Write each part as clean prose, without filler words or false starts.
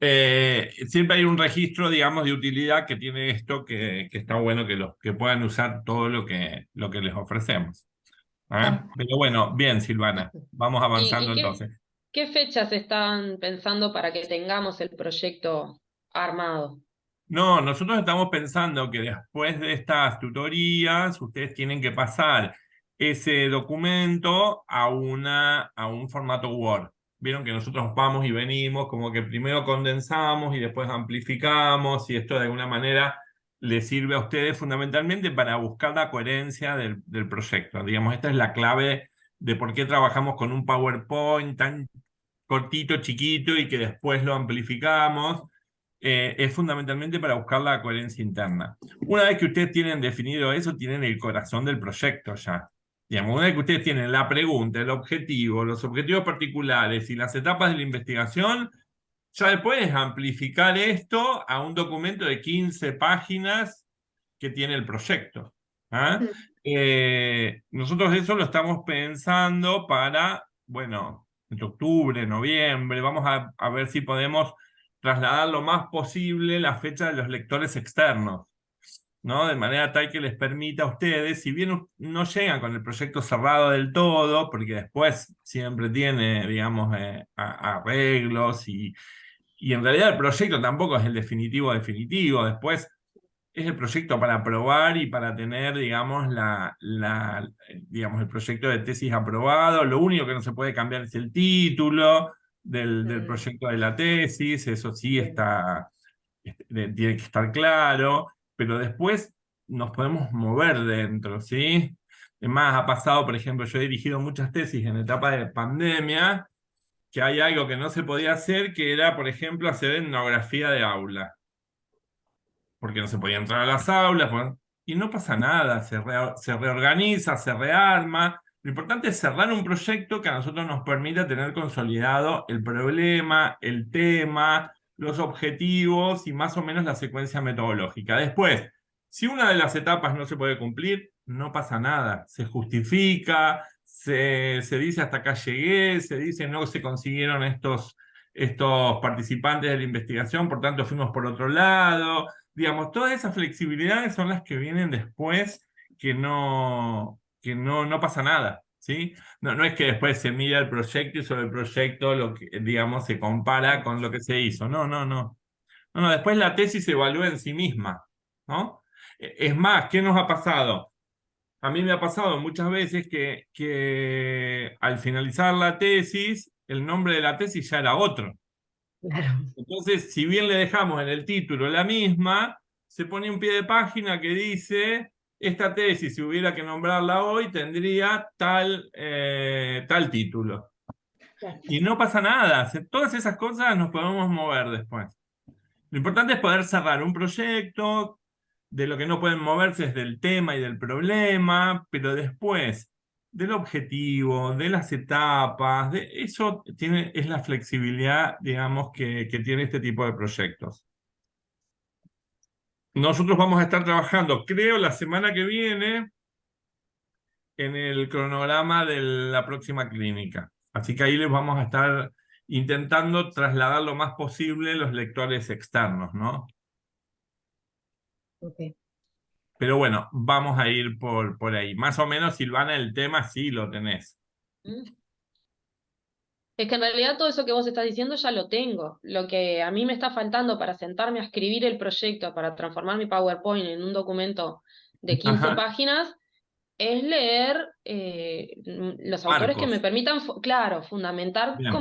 Siempre hay un registro, digamos, de utilidad que tiene esto, que está bueno que puedan usar todo lo que les ofrecemos. ¿Ah? Ah, Pero bueno, bien, Silvana, vamos ¿Y avanzando qué, entonces. qué fechas están pensando para que tengamos el proyecto armado? No, nosotros estamos pensando que después de estas tutorías, ustedes tienen que pasar ese documento a un formato Word. Vieron que nosotros vamos y venimos, como que primero condensamos y después amplificamos, y esto de alguna manera les sirve a ustedes fundamentalmente para buscar la coherencia del proyecto. Digamos, esta es la clave de por qué trabajamos con un PowerPoint tan cortito, chiquito y que después lo amplificamos. Es fundamentalmente para buscar la coherencia interna. Una vez que ustedes tienen definido eso, tienen el corazón del proyecto ya. Digamos, una vez que ustedes tienen la pregunta, el objetivo, los objetivos particulares y las etapas de la investigación, ya después amplificar esto a un documento de 15 páginas que tiene el proyecto. ¿Ah? Mm. Nosotros eso lo estamos pensando para, bueno, entre octubre, noviembre, vamos a ver si podemos trasladar lo más posible la fecha de los lectores externos, ¿no? De manera tal que les permita a ustedes, si bien no llegan con el proyecto cerrado del todo, porque después siempre tiene, digamos, arreglos y en realidad el proyecto tampoco es el definitivo definitivo, después es el proyecto para aprobar y para tener, digamos, digamos, el proyecto de tesis aprobado. Lo único que no se puede cambiar es el título del Mm, proyecto de la tesis, eso sí bien. tiene que estar claro, pero después nos podemos mover dentro, ¿sí? Además, ha pasado, por ejemplo, yo he dirigido muchas tesis en etapa de pandemia, que hay algo que no se podía hacer, que era, por ejemplo, hacer etnografía de aula porque no se podía entrar a las aulas, y no pasa nada, se reorganiza, se rearma. Lo importante es cerrar un proyecto que a nosotros nos permita tener consolidado el problema, el tema, los objetivos y más o menos la secuencia metodológica. Después, si una de las etapas no se puede cumplir, no pasa nada, se justifica, se dice hasta acá llegué, se dice no se consiguieron estos participantes de la investigación, por tanto fuimos por otro lado. Digamos, todas esas flexibilidades son las que vienen después que no pasa nada, ¿sí? No es que después se mira el proyecto y sobre el proyecto lo que, digamos, se compara con lo que se hizo. No, no, no. No, no, después la tesis se evalúa en sí misma, ¿no? Es más, ¿qué nos ha pasado? A mí me ha pasado muchas veces que al finalizar la tesis, el nombre de la tesis ya era otro. Claro. Entonces, si bien le dejamos en el título la misma, se pone un pie de página que dice, esta tesis, si hubiera que nombrarla hoy, tendría tal título. Claro. Y no pasa nada, todas esas cosas nos podemos mover después. Lo importante es poder cerrar un proyecto, de lo que no pueden moverse es del tema y del problema, pero después del objetivo, de las etapas, de eso es la flexibilidad, digamos, que tiene este tipo de proyectos. Nosotros vamos a estar trabajando, creo, la semana que viene en el cronograma de la próxima clínica. Así que ahí les vamos a estar intentando trasladar lo más posible los lectores externos, ¿no? Ok. Pero bueno, vamos a ir por ahí. Más o menos, Silvana, el tema sí lo tenés. Mm. Es que en realidad todo eso que vos estás diciendo ya lo tengo. Lo que a mí me está faltando para sentarme a escribir el proyecto, para transformar mi PowerPoint en un documento de 15 Ajá. páginas, es leer los autores que me Marcos. permitan, claro, fundamentar Bien,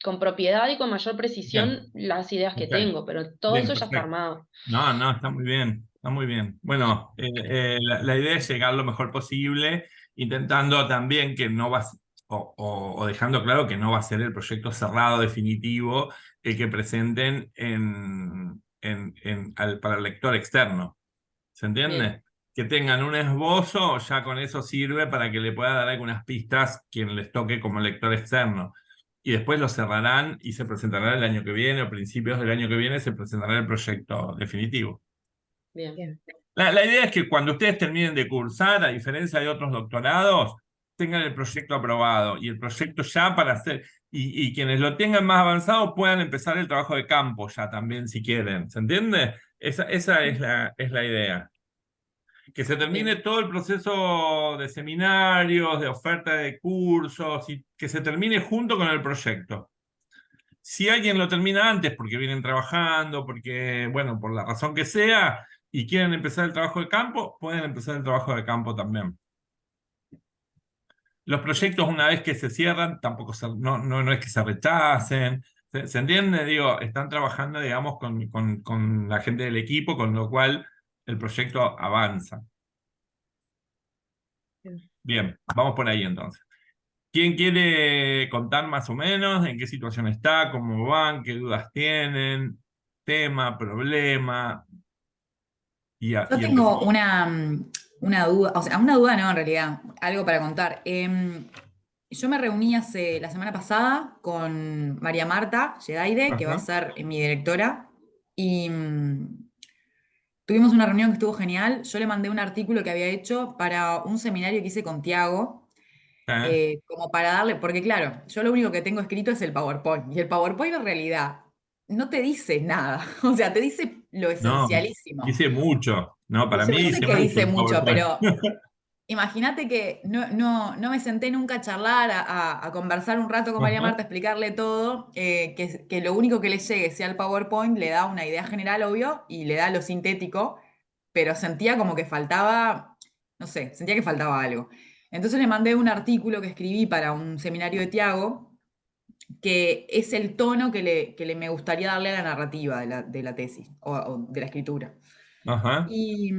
con propiedad y con mayor precisión bien. las ideas que Ok. tengo, pero todo Bien, eso ya está perfecto. armado. No, no, está muy bien. Está muy bien. Bueno, la idea es llegar lo mejor posible, intentando también que no va a o dejando claro que no va a ser el proyecto cerrado definitivo el que presenten para el lector externo. ¿Se Bien, entiende? Que tengan un esbozo, ya con eso sirve para que le pueda dar algunas pistas quien les toque como lector externo. Y después lo cerrarán y se presentará el año que viene, o principios del año que viene, se presentará el proyecto definitivo. bien. La idea es que cuando ustedes terminen de cursar, a diferencia de otros doctorados, tengan el proyecto aprobado y el proyecto ya para hacer, y quienes lo tengan más avanzado puedan empezar el trabajo de campo ya también si quieren. ¿Se entiende? Esa es la idea. Que se termine Bien. todo el proceso de seminarios, de oferta de cursos, y que se termine junto con el proyecto. Si alguien lo termina antes porque vienen trabajando, porque, bueno, por la razón que sea, y quieren empezar el trabajo de campo, pueden empezar el trabajo de campo también. Los proyectos, una vez que se cierran, tampoco no es que se rechacen. ¿Se entiende? Digo, están trabajando, digamos, con la gente del equipo, con lo cual el proyecto avanza. Bien. Bien, vamos por ahí entonces. ¿Quién quiere contar más o menos en qué situación está, cómo van, qué dudas tienen, tema, problema? Yo Y empezamos. tengo una duda, o sea, una duda no, en realidad, algo para contar. Yo me reuní la semana pasada con María Marta Yedaide, que va a Ajá. ser mi directora, y tuvimos una reunión que estuvo genial. Yo le mandé un artículo que había hecho para un seminario que hice con Tiago, ¿Eh? como para darle, porque claro, yo lo único que tengo escrito es el PowerPoint, y el PowerPoint en realidad no te dice nada, o sea, te dice lo No, esencialísimo. dice mucho. No, para Yo mí sé dice que mucho dice el mucho, PowerPoint. pero imagínate que no me senté nunca a charlar, a conversar un rato con María Ajá. Marta, a explicarle todo, que lo único que le llegue sea el PowerPoint, le da una idea general, obvio, y le da lo sintético, pero sentía como que faltaba, no sé, sentía que faltaba algo. Entonces le mandé un artículo que escribí para un seminario de Tiago, que es el tono que me gustaría darle a la narrativa de la tesis o de la escritura. Ajá. Y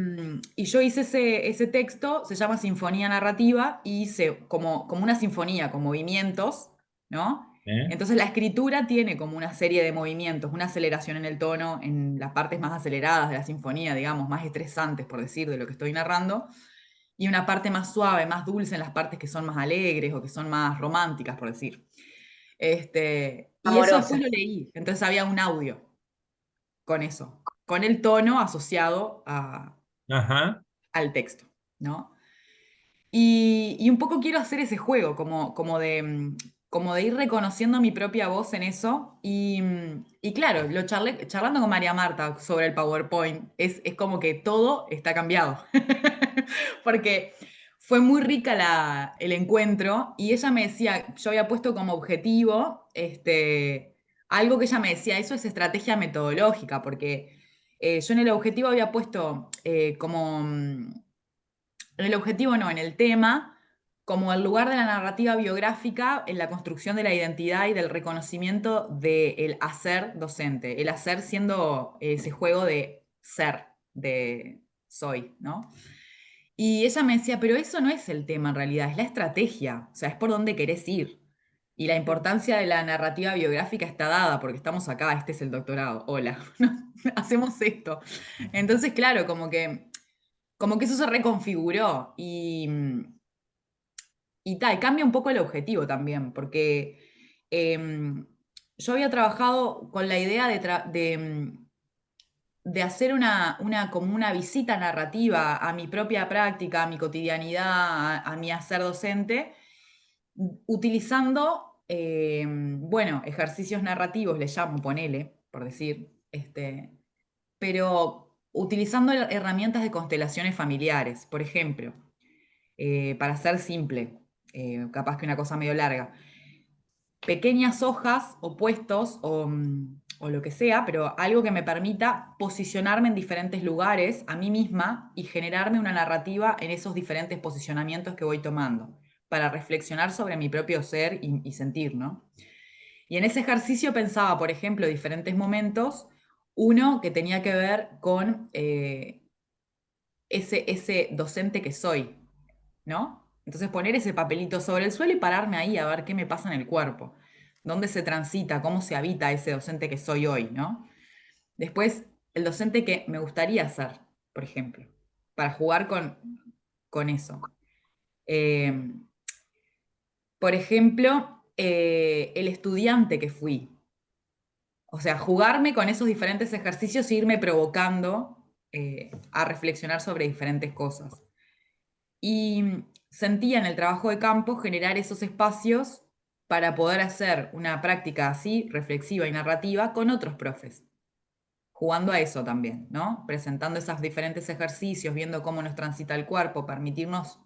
yo hice ese texto, se llama Sinfonía Narrativa, y hice como una sinfonía, con movimientos, ¿no? ¿Eh? Entonces la escritura tiene como una serie de movimientos, una aceleración en el tono, en las partes más aceleradas de la sinfonía, digamos, más estresantes, por decir, de lo que estoy narrando, y una parte más suave, más dulce en las partes que son más alegres o que son más románticas, por decir. Y eso después Amorosa. lo leí, entonces había un audio con eso, con el tono asociado Ajá. al texto, ¿no? Y un poco quiero hacer ese juego, como de ir reconociendo mi propia voz en eso. Y claro, charlando con María Marta sobre el PowerPoint, es como que todo está cambiado. Porque fue muy rica el encuentro y ella me decía, yo había puesto como objetivo, algo que ella me decía, eso es estrategia metodológica, porque yo en el objetivo había puesto en el objetivo no, en el tema, como el lugar de la narrativa biográfica en la construcción de la identidad y del reconocimiento del hacer docente, el hacer siendo ese juego de ser, de soy, ¿no? Y ella me decía, pero eso no es el tema en realidad, es la estrategia, o sea, es por dónde querés ir. Y la importancia de la narrativa biográfica está dada, porque estamos acá, este es el doctorado, hola, hacemos esto. Entonces, claro, como que eso se reconfiguró y tal, cambia un poco el objetivo también, porque yo había trabajado con la idea de hacer como una visita narrativa a mi propia práctica, a mi cotidianidad, a mi hacer docente, utilizando, bueno, ejercicios narrativos, le llamo, ponele, por decir, pero utilizando herramientas de constelaciones familiares, por ejemplo, para ser simple, capaz que una cosa medio larga, pequeñas hojas o puestos o lo que sea, pero algo que me permita posicionarme en diferentes lugares a mí misma y generarme una narrativa en esos diferentes posicionamientos que voy tomando, para reflexionar sobre mi propio ser y sentir, ¿no? Y en ese ejercicio pensaba, por ejemplo, diferentes momentos, uno que tenía que ver con ese docente que soy, ¿no? Entonces poner ese papelito sobre el suelo y pararme ahí a ver qué me pasa en el cuerpo, dónde se transita, cómo se habita ese docente que soy hoy, ¿no? Después, el docente que me gustaría ser, por ejemplo, para jugar con eso. Eh, por ejemplo, el estudiante que fui. O sea, jugarme con esos diferentes ejercicios e irme provocando a reflexionar sobre diferentes cosas. Y sentía en el trabajo de campo generar esos espacios para poder hacer una práctica así, reflexiva y narrativa, con otros profes, jugando a eso también, ¿no? Presentando esos diferentes ejercicios, viendo cómo nos transita el cuerpo, permitirnos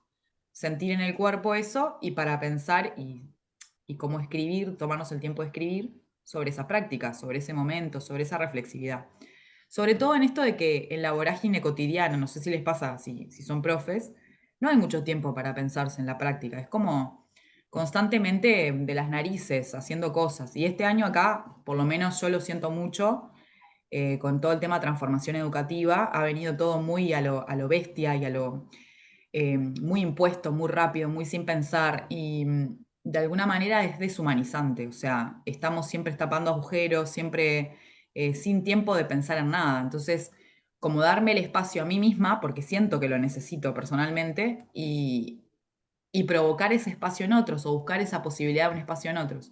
sentir en el cuerpo eso y para pensar y cómo escribir, tomarnos el tiempo de escribir sobre esa práctica, sobre ese momento, sobre esa reflexividad. Sobre todo en esto de que en la vorágine cotidiana, no sé si les pasa si son profes, no hay mucho tiempo para pensarse en la práctica. Es como constantemente de las narices haciendo cosas. Y este año acá, por lo menos yo lo siento mucho, con todo el tema transformación educativa, ha venido todo muy a lo bestia y a lo muy impuesto, muy rápido, muy sin pensar y de alguna manera es deshumanizante, o sea, estamos siempre tapando agujeros, siempre sin tiempo de pensar en nada, entonces como darme el espacio a mí misma, porque siento que lo necesito personalmente, y provocar ese espacio en otros o buscar esa posibilidad de un espacio en otros.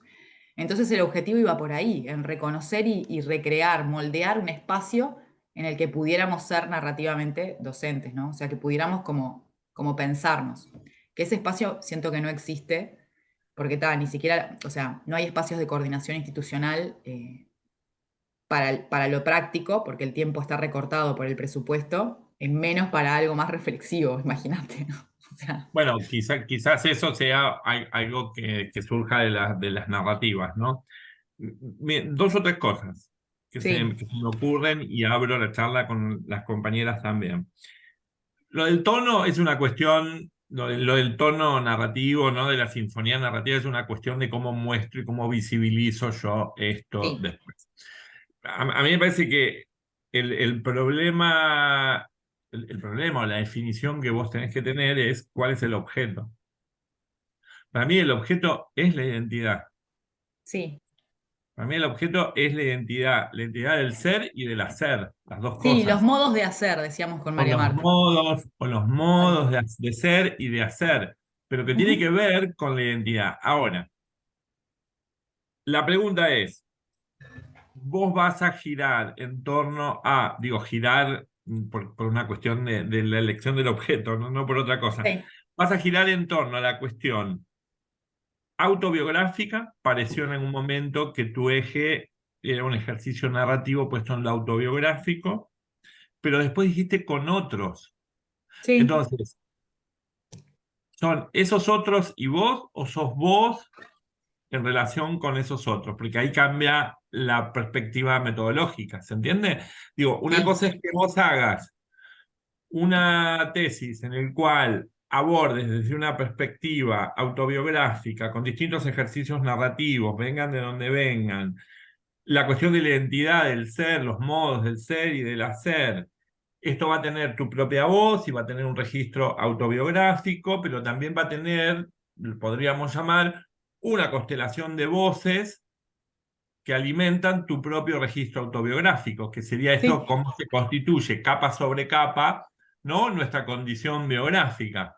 Entonces el objetivo iba por ahí, en reconocer y recrear, moldear un espacio en el que pudiéramos ser narrativamente docentes, ¿no? O sea, que pudiéramos como pensarnos. Que ese espacio siento que no existe, porque ni siquiera, o sea, no hay espacios de coordinación institucional para lo práctico, porque el tiempo está recortado por el presupuesto, en menos para algo más reflexivo, imagínate, ¿no? O sea, Bueno, quizás eso sea algo que surja de las narrativas, ¿no? Bien, dos o tres cosas sí, que se me ocurren y abro la charla con las compañeras también. Lo del tono es una cuestión, lo del tono narrativo, ¿no? De la sinfonía narrativa es una cuestión de cómo muestro y cómo visibilizo yo esto sí, después. A mí me parece que el problema, el problema o la definición que vos tenés que tener es cuál es el objeto. Para mí el objeto es la identidad. sí. Para mí el objeto es la identidad del ser y del hacer, las dos Sí, los cosas. modos de hacer, decíamos con María Marta. O los Tal modos cual. de ser y de hacer, pero que tiene Ujú. que ver con la identidad. Ahora, la pregunta es, vos vas a girar en torno a, digo, girar por una cuestión de la elección del objeto, no por otra cosa. Sí, Vas a girar en torno a la cuestión autobiográfica. Pareció en un momento que tu eje era un ejercicio narrativo puesto en lo autobiográfico, pero después dijiste con otros. sí. Entonces, ¿son esos otros y vos o sos vos en relación con esos otros? Porque ahí cambia la perspectiva metodológica, ¿se entiende? Digo, una Sí, cosa es que vos hagas una tesis en el cual abordes desde una perspectiva autobiográfica, con distintos ejercicios narrativos, vengan de donde vengan, la cuestión de la identidad del ser, los modos del ser y del hacer. Esto va a tener tu propia voz y va a tener un registro autobiográfico, pero también va a tener, podríamos llamar, una constelación de voces que alimentan tu propio registro autobiográfico, que sería sí, esto, cómo se constituye capa sobre capa, ¿no? Nuestra condición biográfica.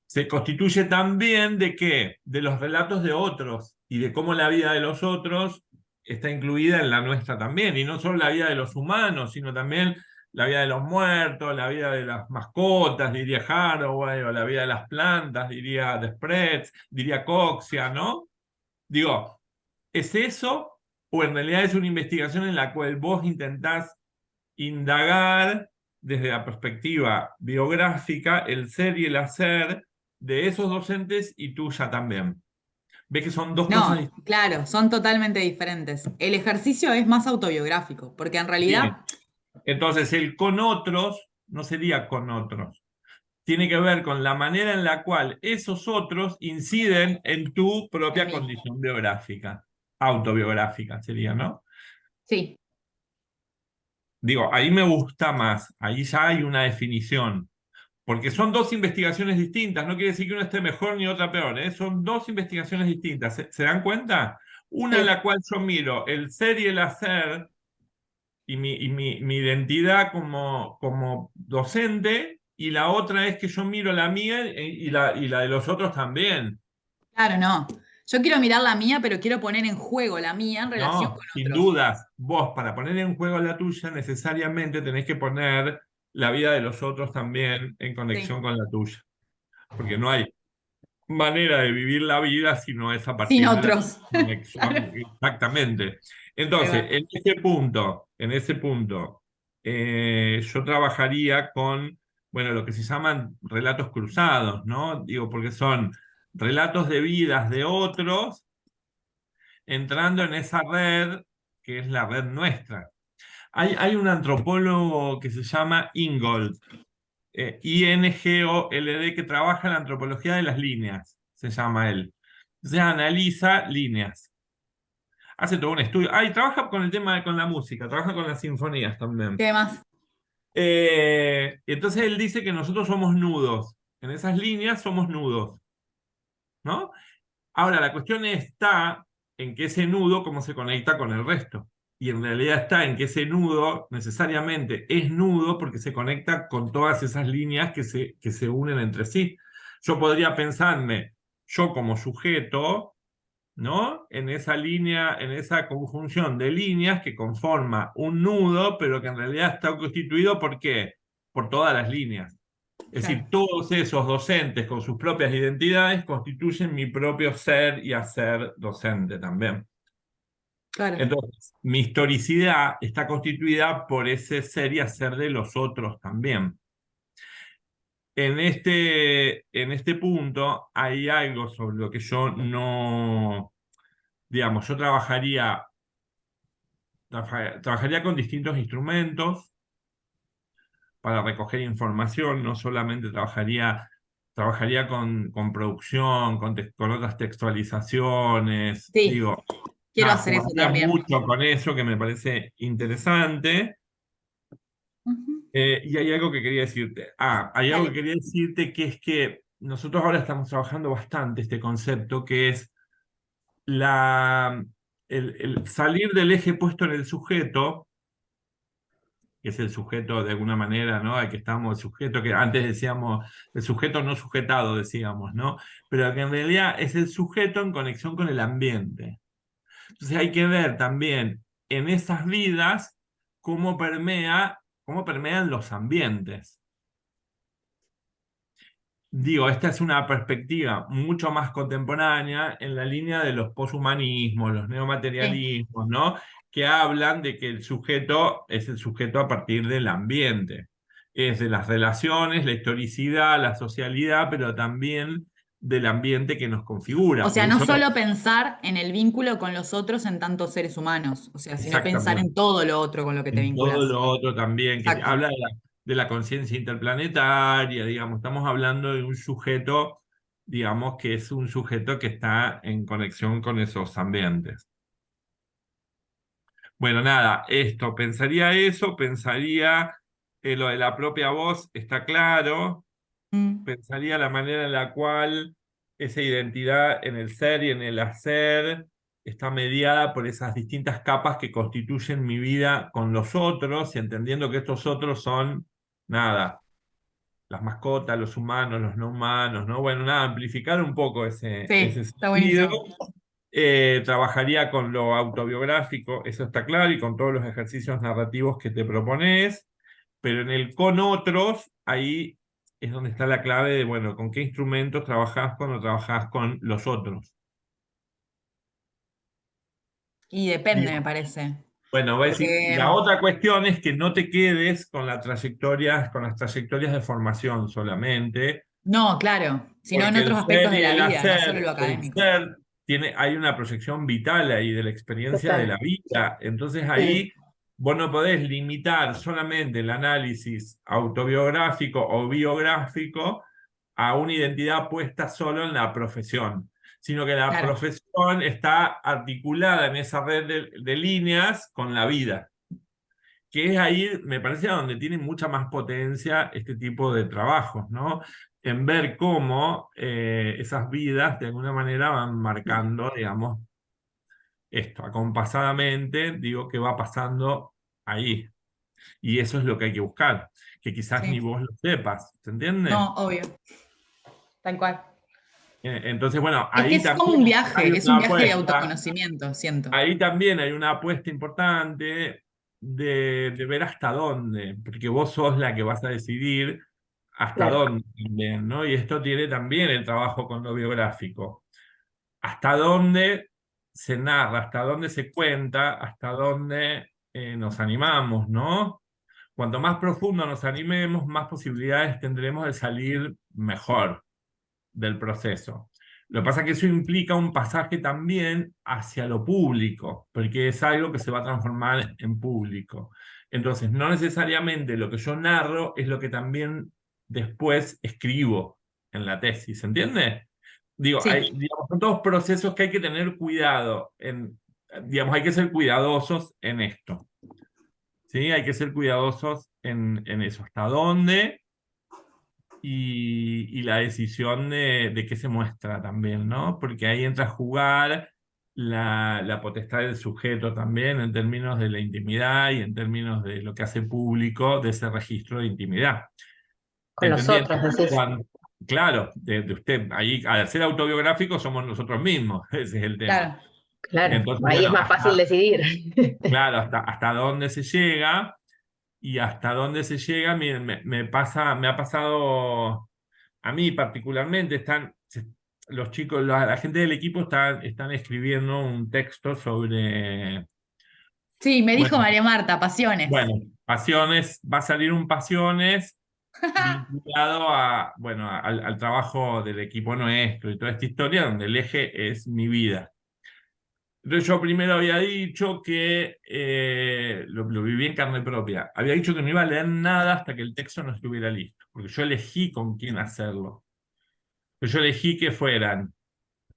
Se constituye también de qué? De los relatos de otros y de cómo la vida de los otros está incluida en la nuestra también, y no solo la vida de los humanos, sino también la vida de los muertos, la vida de las mascotas, diría Haraway, o la vida de las plantas, diría Desprez, diría Coxia, ¿no? Digo, ¿es eso o en realidad es una investigación en la cual vos intentás indagar desde la perspectiva biográfica el ser y el hacer de esos docentes y tuya también? ¿Ves que son dos cosas no, distintas? claro, son totalmente diferentes. El ejercicio es más autobiográfico, porque en Bien. realidad, Entonces, el con otros no sería con otros. Tiene que ver con la manera en la cual esos otros inciden en tu en propia mí, condición biográfica, autobiográfica sería, ¿no? sí, Digo, ahí me gusta más, ahí ya hay una definición, porque son dos investigaciones distintas, no quiere decir que una esté mejor ni otra peor, ¿eh? Son dos investigaciones distintas, ¿se dan cuenta? Una en sí, la cual yo miro el ser y el hacer y mi identidad como docente, y la otra es que yo miro la mía y la de los otros también. claro, no. Yo quiero mirar la mía, pero quiero poner en juego la mía en relación No, con sin otros. dudas, vos para poner en juego la tuya necesariamente tenés que poner la vida de los otros también en Sí, conexión con la tuya. porque no hay manera de vivir la vida si no es a Sin partir de la otros. conexión. Claro. Exactamente. Ahí Entonces, va. en ese punto, yo trabajaría con, bueno, lo que se llaman relatos cruzados, ¿no? Digo, porque son relatos de vidas de otros entrando en esa red que es la red nuestra. Hay un antropólogo que se llama Ingold, Ingold, que trabaja en la antropología de las líneas, se llama él. Entonces analiza líneas, hace todo un estudio. Y trabaja con el tema con la música, trabaja con las sinfonías también. ¿Qué más? Entonces él dice que nosotros somos nudos, en esas líneas somos nudos, ¿no? Ahora, la cuestión está en que ese nudo, cómo se conecta con el resto. Y en realidad está en que ese nudo necesariamente es nudo porque se conecta con todas esas líneas que se unen entre sí. Yo podría pensarme, yo como sujeto, ¿no? En esa línea, en esa conjunción de líneas que conforma un nudo, pero que en realidad está constituido ¿por qué? Por todas las líneas. Es Claro. decir, todos esos docentes con sus propias identidades constituyen mi propio ser y hacer docente también. Claro. Entonces, mi historicidad está constituida por ese ser y hacer de los otros también. En este punto hay algo sobre lo que yo no, digamos, yo trabajaría con distintos instrumentos para recoger información, no solamente trabajaría con producción, con otras textualizaciones, Sí, digo, quiero nada, hacer eso jugaría también. mucho con eso que me parece interesante. Ujú. Y hay algo que quería decirte. Hay algo que Dale. quería decirte que es que nosotros ahora estamos trabajando bastante este concepto que es la, el salir del eje puesto en el sujeto, que es el sujeto de alguna manera, ¿no? Al que estamos, el sujeto que antes decíamos, el sujeto no sujetado, decíamos, ¿no? Pero que en realidad es el sujeto en conexión con el ambiente. Entonces hay que ver también en esas vidas cómo permean los ambientes. Digo, esta es una perspectiva mucho más contemporánea en la línea de los poshumanismos, los Sí. neomaterialismos, ¿no? Que hablan de que el sujeto es el sujeto a partir del ambiente. Es de las relaciones, la historicidad, la socialidad, pero también del ambiente que nos O configura. sea, Porque no eso solo pensar en el vínculo con los otros en tantos seres humanos, o sea, sino pensar en exactamente. todo lo otro con lo que te En todo vinculas. lo otro también, que Exacto. habla de la conciencia interplanetaria, digamos, estamos hablando de un sujeto, digamos, que es un sujeto que está en conexión con esos ambientes. Bueno, nada, pensaría eso, pensaría lo de la propia voz, está claro, Mm. pensaría la manera en la cual esa identidad en el ser y en el hacer está mediada por esas distintas capas que constituyen mi vida con los otros y entendiendo que estos otros son, nada, las mascotas, los humanos, los no humanos, ¿no? Bueno, nada, amplificar un poco ese Sí, está sentido. buenísimo. Trabajaría con lo autobiográfico, eso está claro, y con todos los ejercicios narrativos que te propones, pero en el con otros, ahí es donde está la clave de, bueno, con qué instrumentos trabajás cuando trabajás con los otros. Y depende, me Digo, parece. bueno, voy a decir, Porque, la otra cuestión es que no te quedes con las trayectorias de formación solamente, no, claro, sino en porque el otros ser aspectos de y la el vida, no solo hacer, lo el académico. ser hay una proyección vital ahí de la experiencia de Total. la vida. Entonces Sí. ahí vos no podés limitar solamente el análisis autobiográfico o biográfico a una identidad puesta solo en la profesión, sino que la Claro. profesión está articulada en esa red de líneas con la vida, que es ahí, me parece, a donde tiene mucha más potencia este tipo de trabajos, ¿no? En ver cómo esas vidas de alguna manera van marcando, digamos, esto, acompasadamente, digo, que va pasando ahí. Y eso es lo que hay que buscar, que quizás ni Sí. vos lo sepas, ¿se entiende? No, obvio. Tal cual. Entonces, bueno, Es que ahí es como también un hay viaje, es una un viaje de apuesta, autoconocimiento, siento. ahí también hay una apuesta importante de ver hasta dónde, porque vos sos la que vas a decidir hasta Claro. dónde también, ¿no? Y esto tiene también el trabajo con lo biográfico. Hasta dónde se narra, hasta dónde se cuenta, hasta dónde nos animamos, ¿no? Cuanto más profundo nos animemos, más posibilidades tendremos de salir mejor del proceso. Lo que pasa es que eso implica un pasaje también hacia lo público, porque es algo que se va a transformar en público. Entonces, no necesariamente lo que yo narro es lo que también después escribo en la tesis, ¿se entiende? Digo, Sí, digamos, son todos procesos que hay que tener cuidado, digamos, hay que ser cuidadosos en esto, ¿sí? Hay que ser cuidadosos en eso. ¿Hasta dónde? Y la decisión de qué se muestra también, ¿no? Porque ahí entra a jugar la potestad del sujeto también en términos de la intimidad y en términos de lo que hace público de ese registro de intimidad. Con los Entendiendo otros, decís. claro, de usted, ahí al ser autobiográfico somos nosotros mismos, ese es el tema. claro. Claro, Entonces, ahí es bueno, más fácil decidir. claro, hasta dónde se llega y hasta dónde se llega, miren, me ha pasado a mí particularmente, los chicos, la gente del equipo están escribiendo un texto sobre, Sí, me dijo bueno, María Marta, pasiones. bueno, pasiones, va a salir un pasiones vinculado a, bueno, al trabajo del equipo nuestro y toda esta historia donde el eje es mi vida. Entonces yo primero había dicho que, lo viví en carne propia, había dicho que no iba a leer nada hasta que el texto no estuviera listo, porque yo elegí con quién hacerlo. Yo elegí que fueran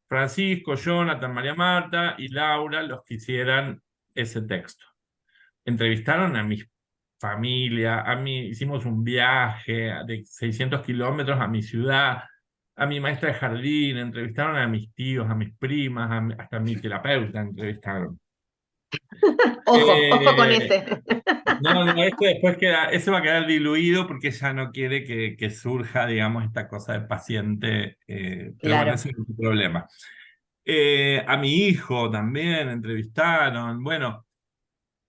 Francisco, Jonathan, María Marta y Laura los que hicieran ese texto. Entrevistaron a mi familia, hicimos un viaje de 600 kilómetros a mi ciudad, a mi maestra de jardín, entrevistaron a mis tíos, a mis primas, hasta a mi terapeuta entrevistaron. Ojo, ojo con Eh, ese. no, no, esto después ese va a quedar diluido porque ella no quiere que surja, digamos, esta cosa de paciente, pero bueno, Claro. ese es el problema. A mi hijo también entrevistaron, bueno,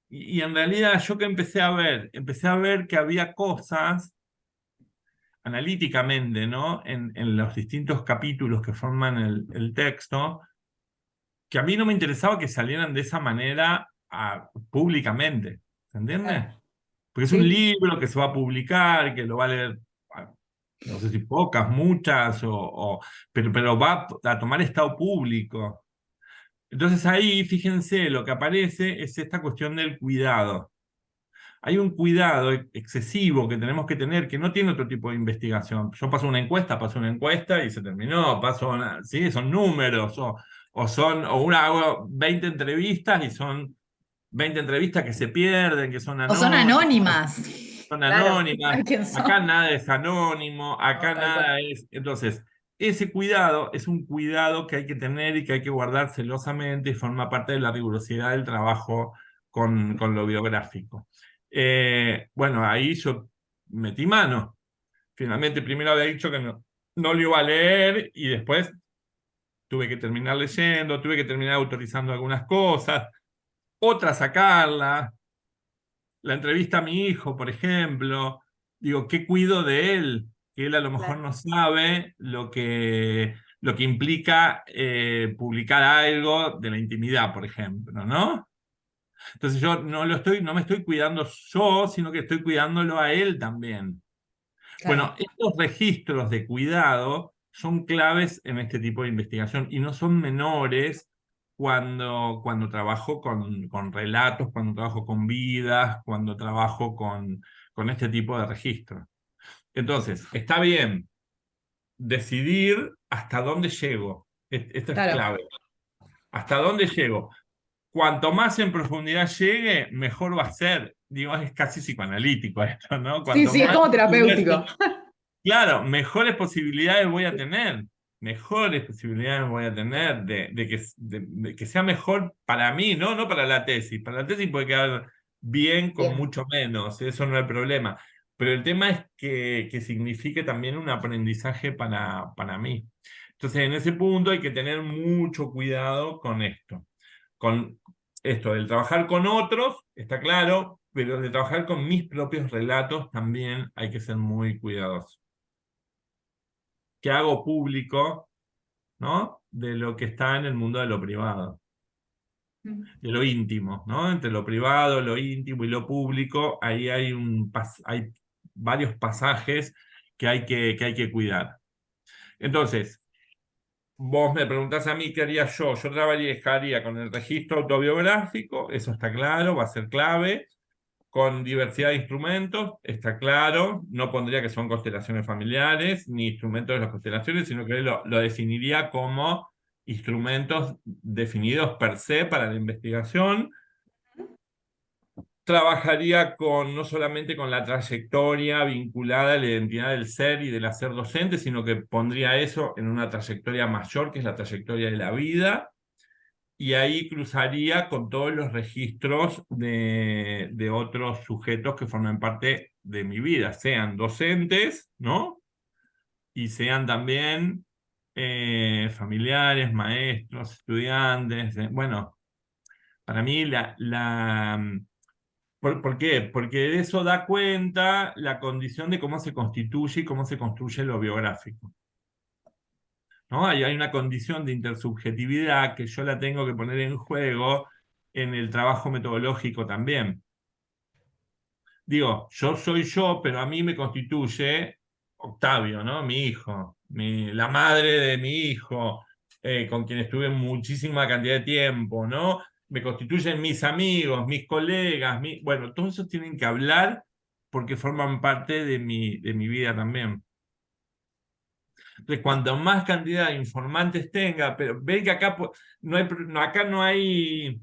y en realidad yo que empecé a ver que había cosas analíticamente, ¿no? En los distintos capítulos que forman el texto, que a mí no me interesaba que salieran de esa manera públicamente, ¿se entiende? Claro. Porque es un Sí. libro que se va a publicar, que lo va a leer, no sé si pocas, muchas, pero va a tomar estado público. Entonces ahí, fíjense, lo que aparece es esta cuestión del cuidado. Hay un cuidado excesivo que tenemos que tener que no tiene otro tipo de investigación. Yo paso una encuesta y se terminó, ¿sí? Son números, hago 20 entrevistas y son 20 entrevistas que se pierden, que son O son anónimas, anónimas. son Claro. anónimas. ¿Sabes quién Acá son? nada es anónimo, No, acá tal cual. nada es. Entonces, ese cuidado es un cuidado que hay que tener y que hay que guardar celosamente y forma parte de la rigurosidad del trabajo con lo biográfico. Bueno, ahí yo metí mano. Finalmente, primero había dicho que no lo iba a leer y después tuve que terminar leyendo, tuve que terminar autorizando algunas cosas, otras sacarlas. La entrevista a mi hijo, por ejemplo, digo, ¿qué cuido de él? Que él a lo mejor Claro. no sabe lo que implica publicar algo de la intimidad, por ejemplo, ¿no? Entonces yo no me estoy cuidando yo, sino que estoy cuidándolo a él también. Claro. Bueno, estos registros de cuidado son claves en este tipo de investigación y no son menores cuando trabajo con relatos, cuando trabajo con vidas, cuando trabajo con este tipo de registros. Entonces, está bien decidir hasta dónde llego. Esto es Claro. clave. ¿Hasta dónde llego? Cuanto más en profundidad llegue, mejor va a ser. Digo, es casi psicoanalítico esto, ¿no? Sí, Cuanto sí, es más como profundidad terapéutico. llegue, claro, mejores posibilidades voy a tener. Mejores posibilidades voy a tener de que sea mejor para mí, ¿no? No para la tesis. Para la tesis puede quedar bien con Bien. mucho menos, eso no es el problema. Pero el tema es que signifique también un aprendizaje para mí. Entonces, en ese punto hay que tener mucho cuidado con esto. Con esto, del trabajar con otros, está claro, pero de trabajar con mis propios relatos también hay que ser muy cuidadosos. que hago público, ¿no? De lo que está en el mundo de lo privado, de lo íntimo, ¿no? Entre lo privado, lo íntimo y lo público, ahí hay hay varios pasajes que hay que cuidar. Entonces, vos me preguntás a mí qué haría yo. Yo trabajaría con el registro autobiográfico, eso está claro, va a ser clave. Con diversidad de instrumentos, está claro. No pondría que son constelaciones familiares ni instrumentos de las constelaciones, sino que lo definiría como instrumentos definidos per se para la investigación. Trabajaría no solamente con la trayectoria vinculada a la identidad del ser y del hacer docente, sino que pondría eso en una trayectoria mayor, que es la trayectoria de la vida, y ahí cruzaría con todos los registros de otros sujetos que forman parte de mi vida, sean docentes, ¿no? Y sean también familiares, maestros, estudiantes. Bueno, para mí ¿por qué? Porque de eso da cuenta la condición de cómo se constituye y cómo se construye lo biográfico, ¿no? Hay una condición de intersubjetividad que yo la tengo que poner en juego en el trabajo metodológico también. Digo, yo soy yo, pero a mí me constituye Octavio, ¿no? Mi hijo, la madre de mi hijo, con quien estuve muchísima cantidad de tiempo, ¿no? Me constituyen mis amigos, mis colegas, bueno, todos esos tienen que hablar porque forman parte de mi vida también. Entonces, cuanto más cantidad de informantes tenga, pero ven que acá acá no hay,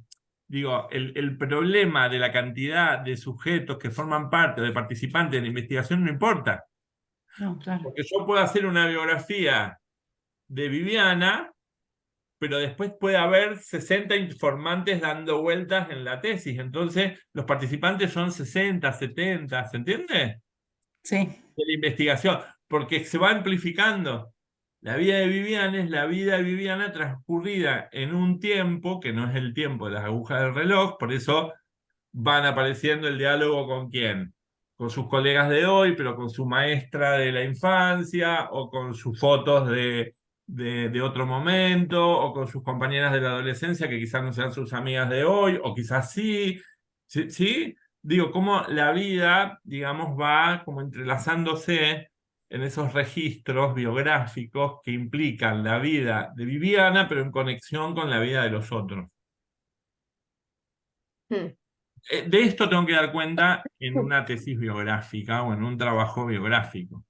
digo, el problema de la cantidad de sujetos que forman parte o de participantes de la investigación no importa. No, claro. Porque yo puedo hacer una biografía de Viviana, pero después puede haber 60 informantes dando vueltas en la tesis. Entonces, los participantes son 60, 70, ¿se entiende? Sí, De la investigación, porque se va amplificando. La vida de Viviana es la vida de Viviana transcurrida en un tiempo que no es el tiempo de las agujas del reloj, por eso van apareciendo el diálogo con quién, con sus colegas de hoy, pero con su maestra de la infancia, o con sus fotos de otro momento, o con sus compañeras de la adolescencia que quizás no sean sus amigas de hoy, o quizás sí, ¿sí? ¿Sí? Digo, cómo la vida, digamos, va como entrelazándose en esos registros biográficos que implican la vida de Viviana, pero en conexión con la vida de los otros. Hmm. De esto tengo que dar cuenta en una tesis biográfica o en un trabajo biográfico.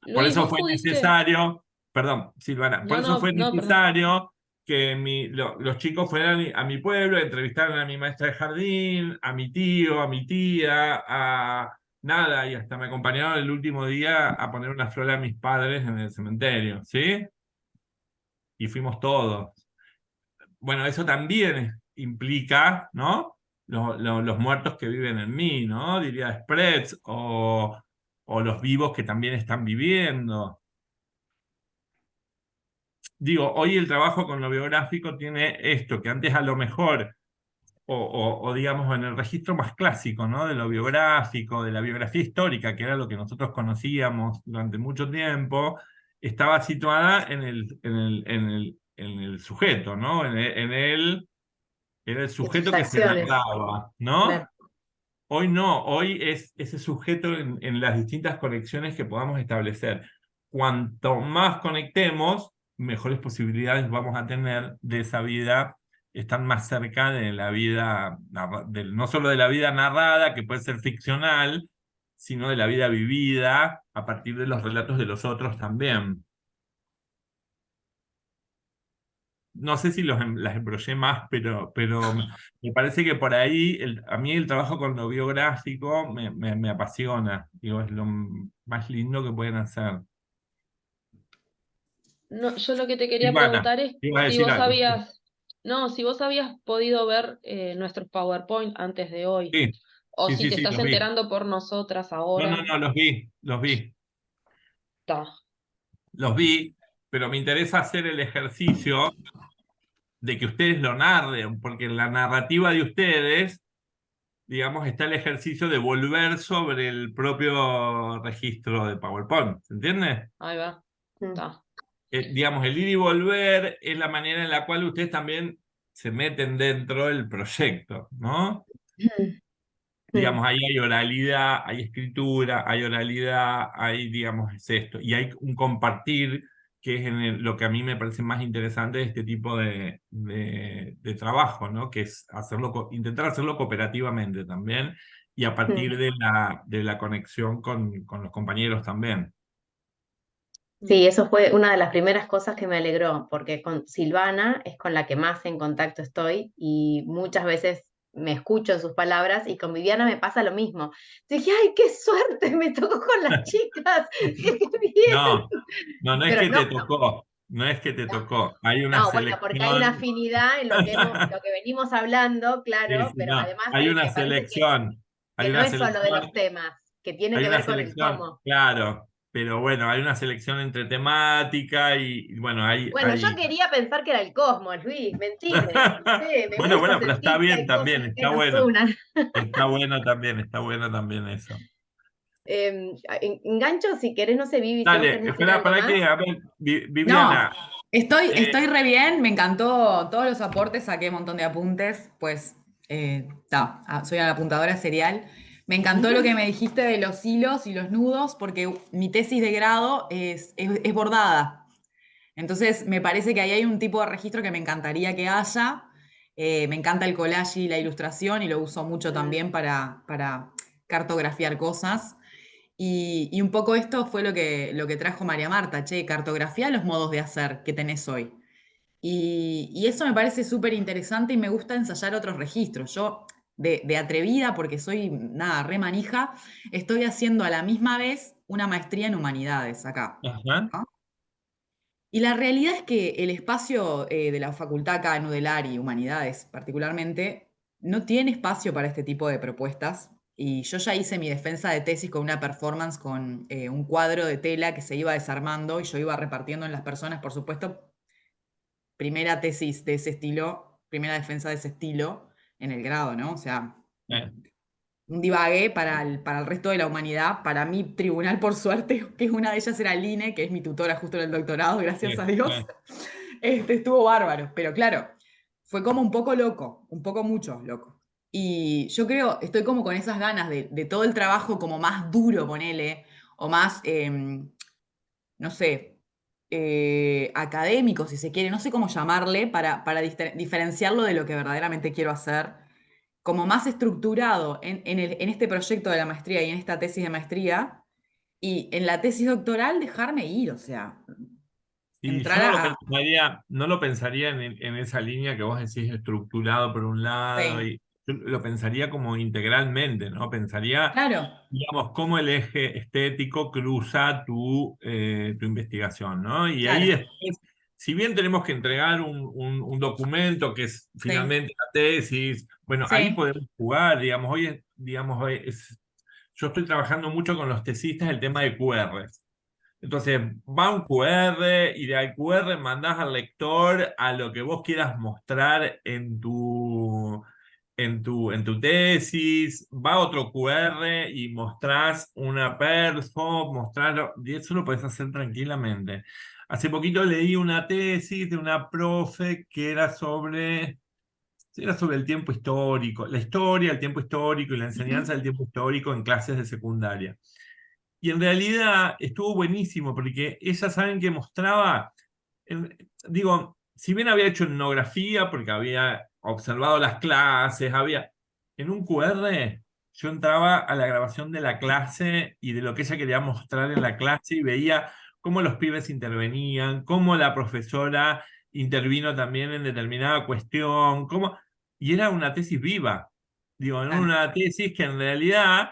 Por Luis, eso vos fue pudiste. necesario, perdón, Silvana, por No, eso no, fue no, perdón. necesario que los chicos fueran a mi pueblo, entrevistaran a mi maestra de jardín, a mi tío, a mi tía, a nada, y hasta me acompañaron el último día a poner una flor a mis padres en el cementerio, ¿sí? Y fuimos todos. Bueno, eso también implica, ¿no? Los muertos que viven en mí, ¿no? Diría Spreads, o los vivos que también están viviendo. Digo, hoy el trabajo con lo biográfico tiene esto, que antes a lo mejor, o digamos en el registro más clásico, ¿no? De lo biográfico, de la biografía histórica, que era lo que nosotros conocíamos durante mucho tiempo, estaba situada en el sujeto, ¿no? Era el De sus sujeto que se acciones. narraba, ¿no? Claro. Hoy no, hoy es ese sujeto en las distintas conexiones que podamos establecer. Cuanto más conectemos, mejores posibilidades vamos a tener de esa vida, estar más cerca de la vida, no solo de la vida narrada, que puede ser ficcional, sino de la vida vivida a partir de los relatos de los otros también. No sé si las embrollé más, pero me parece que por ahí a mí el trabajo con lo biográfico me apasiona. Digo, es lo más lindo que pueden hacer. No, yo lo que te quería Silvana, preguntar es ibas a si decir vos algo. habías, no, si vos habías podido ver nuestros PowerPoint antes de hoy, Sí, o sí, si sí, te sí, estás los vi. enterando por nosotras No, no, ahora. no, los vi, los vi, Está. los vi, pero me interesa hacer el ejercicio de que ustedes lo narren, porque en la narrativa de ustedes digamos, está el ejercicio de volver sobre el propio registro de PowerPoint, ¿se entiende? Ahí va. Mm. Está. Digamos, el ir y volver es la manera en la cual ustedes también se meten dentro del proyecto, ¿no? Mm. Digamos, ahí hay oralidad, hay escritura, hay oralidad, hay, digamos, es esto. Y hay un compartir, que es lo que a mí me parece más interesante de este tipo de trabajo, ¿no? Que es intentar hacerlo cooperativamente también y a partir de la conexión con los compañeros también. Sí, eso fue una de las primeras cosas que me alegró, porque con Silvana es con la que más en contacto estoy y muchas veces me escucho en sus palabras y con Viviana me pasa lo mismo. Dije, ay, qué suerte, me tocó con las chicas, qué bien. No, no es Pero que no, te tocó, no es que te tocó. Hay una no, bueno, porque hay una selección. afinidad en lo que venimos hablando, Sí, claro, sí, pero no. además Hay una me parece selección, que hay no una es solo de los selección, temas, que tiene hay que una ver con el selección, cómo. claro, pero bueno, hay una selección entre temática y bueno, Bueno, yo quería pensar que era el cosmos, Luis, mentime. Sí, me Bueno, gusta bueno, pero está sentir que bien hay también, cosas que nos unan. está bueno también eso. Engancho, si querés, no sé, Vivi, si vos Dale, querés decir espera, algo para más. que, a ver, No, Viviana, estoy re bien, me encantó todos los aportes, saqué un montón de apuntes, pues soy una apuntadora serial. Me encantó lo que me dijiste de los hilos y los nudos, porque mi tesis de grado es bordada. Entonces, me parece que ahí hay un tipo de registro que me encantaría que haya. Me encanta el collage y la ilustración y lo uso mucho también para cartografiar cosas. Y un poco esto fue lo que trajo María Marta, che, cartografía los modos de hacer que tenés hoy. Y eso me parece súper interesante y me gusta ensayar otros registros. Yo, de atrevida, porque soy, nada, re manija, estoy haciendo a la misma vez una maestría en humanidades acá. ajá, ¿No? Y la realidad es que el espacio de la facultad acá en Udelari, Humanidades particularmente, no tiene espacio para este tipo de propuestas. Y yo ya hice mi defensa de tesis con una performance con un cuadro de tela que se iba desarmando y yo iba repartiendo en las personas, por supuesto, primera tesis de ese estilo, primera defensa de ese estilo en el grado, ¿no? O sea, eh, un divague para el resto de la humanidad. Para mi tribunal, por suerte, que una de ellas era Line, que es mi tutora justo en el doctorado, gracias a sí, Dios. Estuvo bárbaro, pero claro, fue como un poco loco, un poco mucho loco. Y yo creo, estoy como con esas ganas de todo el trabajo como más duro, ponele, o más, no sé, académico, si se quiere, no sé cómo llamarle, para diferenciarlo de lo que verdaderamente quiero hacer, como más estructurado en este proyecto de la maestría y en esta tesis de maestría, y en la tesis doctoral dejarme ir, o sea, sí, yo entrar no lo a... pensaría, no lo pensaría en esa línea que vos decís estructurado por un lado, Sí, y yo lo pensaría como integralmente, ¿no? Pensaría, claro, digamos, cómo el eje estético cruza tu investigación, ¿no? Y ahí claro, después, si bien tenemos que entregar un documento que es sí, finalmente la tesis, bueno, ahí sí, podemos jugar, digamos, yo estoy trabajando mucho con los tesistas el tema de QRs. Entonces, va un QR y del QR mandás al lector a lo que vos quieras mostrar en tu tesis. Va otro QR y mostrás una perfo, mostrarlo, y eso lo podés hacer tranquilamente. Hace poquito leí una tesis de una profe que era sobre el tiempo histórico, la historia, el tiempo histórico y la enseñanza ujú, del tiempo histórico en clases de secundaria. Y en realidad estuvo buenísimo porque ella, ¿saben que mostraba? Digo, si bien había hecho etnografía, porque había observado las clases, en un QR, yo entraba a la grabación de la clase y de lo que ella quería mostrar en la clase y veía cómo los pibes intervenían, cómo la profesora intervino también en determinada cuestión, y era una tesis viva. Digo, en claro, una tesis que en realidad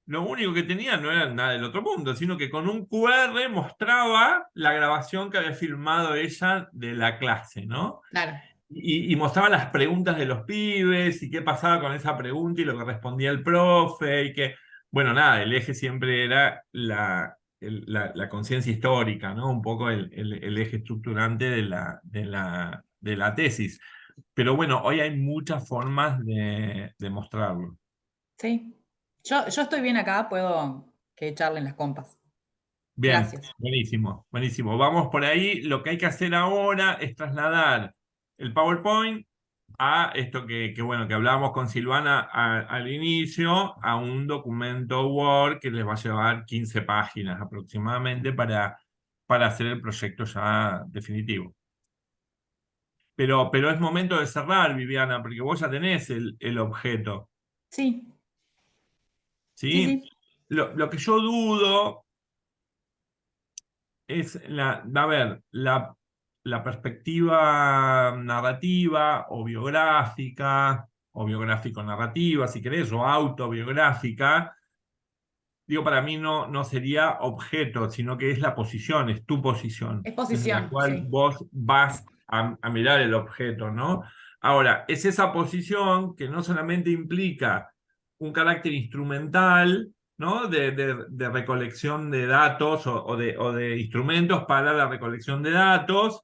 lo único que tenía no era nada del otro mundo, sino que con un QR mostraba la grabación que había filmado ella de la clase, ¿no? claro, Y mostraba las preguntas de los pibes y qué pasaba con esa pregunta y lo que respondía el profe y que, bueno, nada, el eje siempre era la conciencia histórica, ¿no? Un poco el eje estructurante de la tesis. Pero bueno, hoy hay muchas formas de mostrarlo. Sí. Yo estoy bien acá, puedo que charlen las compas. Bien, Gracias. buenísimo, buenísimo. Vamos por ahí. Lo que hay que hacer ahora es trasladar el PowerPoint a esto bueno, que hablábamos con Silvana al inicio, a un documento Word que les va a llevar 15 páginas aproximadamente para hacer el proyecto ya definitivo. Pero es momento de cerrar, Viviana, porque vos ya tenés el objeto, Sí, sí, ¿sí? sí. Lo que yo dudo es a ver, la perspectiva narrativa o biográfico-narrativa, si querés, o autobiográfica, digo, para mí no sería objeto, sino que es la posición, es tu posición, desde la Exposición, cual sí. vos vas a mirar el objeto, ¿no? Ahora, es esa posición que no solamente implica un carácter instrumental, ¿no? De recolección de datos o de instrumentos para la recolección de datos,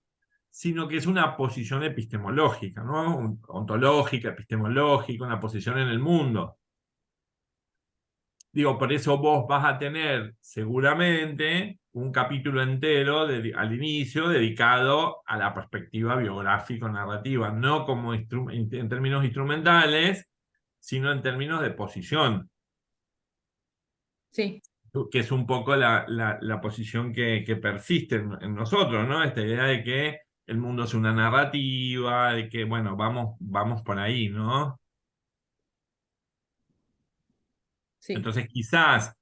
sino que es una posición epistemológica, ¿no? Ontológica, epistemológica, una posición en el mundo. Digo, por eso vos vas a tener seguramente un capítulo entero al inicio dedicado a la perspectiva biográfico-narrativa, no como en términos instrumentales, sino en términos de posición, Sí, que es un poco la posición que persiste en nosotros, ¿no? Esta idea de que el mundo es una narrativa, de que, bueno, vamos por ahí, ¿no? sí. Entonces quizás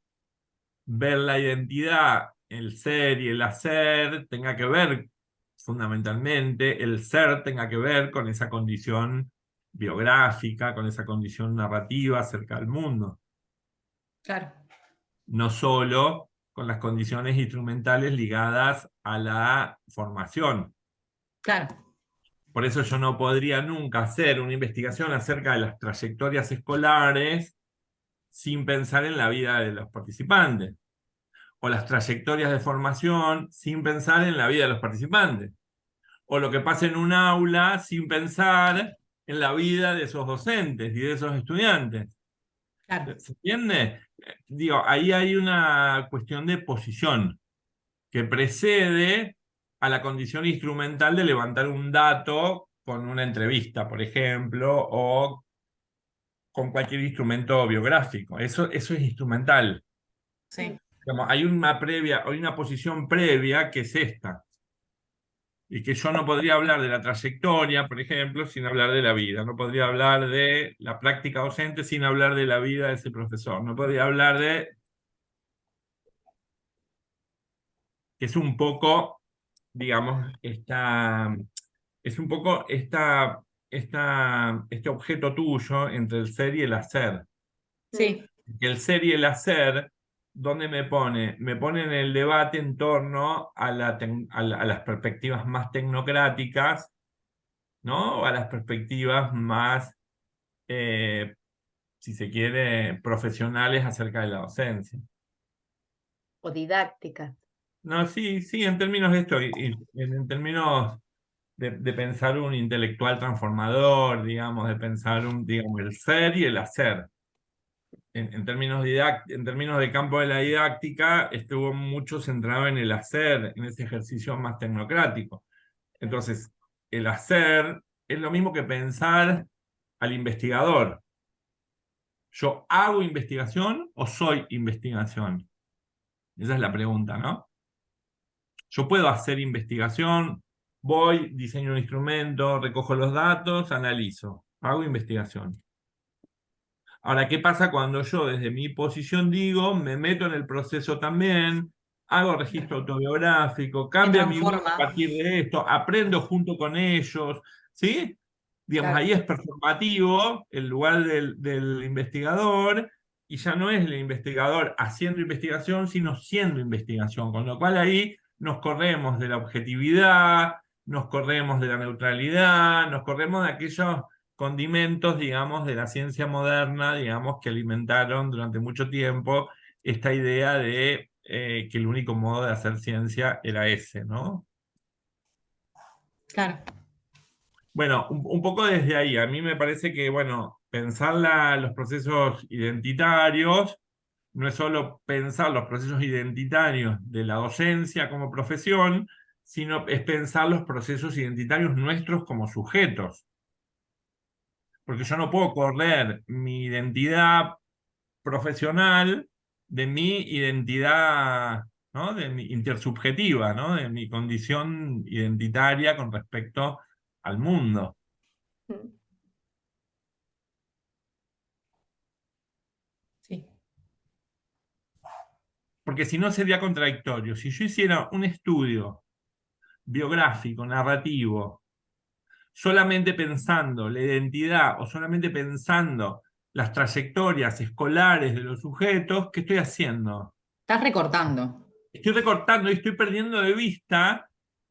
ver la identidad, el ser y el hacer tenga que ver fundamentalmente, el ser tenga que ver con esa condición biográfica, con esa condición narrativa acerca del mundo, Claro, no solo con las condiciones instrumentales ligadas a la formación. claro, Por eso yo no podría nunca hacer una investigación acerca de las trayectorias escolares sin pensar en la vida de los participantes, o las trayectorias de formación sin pensar en la vida de los participantes, o lo que pasa en un aula sin pensar en la vida de esos docentes y de esos estudiantes. claro. ¿Se entiende? Digo, ahí hay una cuestión de posición que precede a la condición instrumental de levantar un dato con una entrevista, por ejemplo, o con cualquier instrumento biográfico. Eso es instrumental. Sí, Digamos, hay una posición previa que es esta, y que yo no podría hablar de la trayectoria, por ejemplo, sin hablar de la vida, no podría hablar de la práctica docente sin hablar de la vida de ese profesor, no podría hablar que es un poco, digamos, es un poco este objeto tuyo entre el ser y el hacer. sí, Que el ser y el hacer, ¿dónde me pone? Me pone en el debate en torno a las perspectivas más tecnocráticas, ¿no? O a las perspectivas más, eh, si se quiere, profesionales acerca de la docencia. O didácticas. No, sí, sí, en términos de esto, y en términos de pensar un intelectual transformador, digamos, de pensar digamos, el ser y el hacer. En términos de campo de la didáctica, estuvo mucho centrado en el hacer, en ese ejercicio más tecnocrático. Entonces, el hacer es lo mismo que pensar al investigador. ¿Yo hago investigación o soy investigación? Esa es la pregunta, ¿no? Yo puedo hacer investigación, voy, diseño un instrumento, recojo los datos, analizo, hago investigación. Ahora, ¿qué pasa cuando yo desde mi posición digo, me meto en el proceso también, hago registro autobiográfico, me cambia mi vida a transforma, partir de esto, aprendo junto con ellos, ¿sí? Digamos, claro, ahí es performativo el lugar del investigador y ya no es el investigador haciendo investigación, sino siendo investigación, con lo cual ahí nos corremos de la objetividad, nos corremos de la neutralidad, nos corremos de aquellos condimentos, digamos, de la ciencia moderna, digamos, que alimentaron durante mucho tiempo esta idea de que el único modo de hacer ciencia era ese, ¿no? claro, Bueno, un poco desde ahí, a mí me parece que, bueno, pensar los procesos identitarios no es solo pensar los procesos identitarios de la docencia como profesión, sino es pensar los procesos identitarios nuestros como sujetos. Porque yo no puedo correr mi identidad profesional de mi identidad, ¿no? De mi intersubjetiva, ¿no? De mi condición identitaria con respecto al mundo. Sí. Porque si no sería contradictorio. Si yo hiciera un estudio biográfico, narrativo, solamente pensando la identidad o solamente pensando las trayectorias escolares de los sujetos, ¿qué estoy haciendo? Estás recortando. Estoy recortando y estoy perdiendo de vista,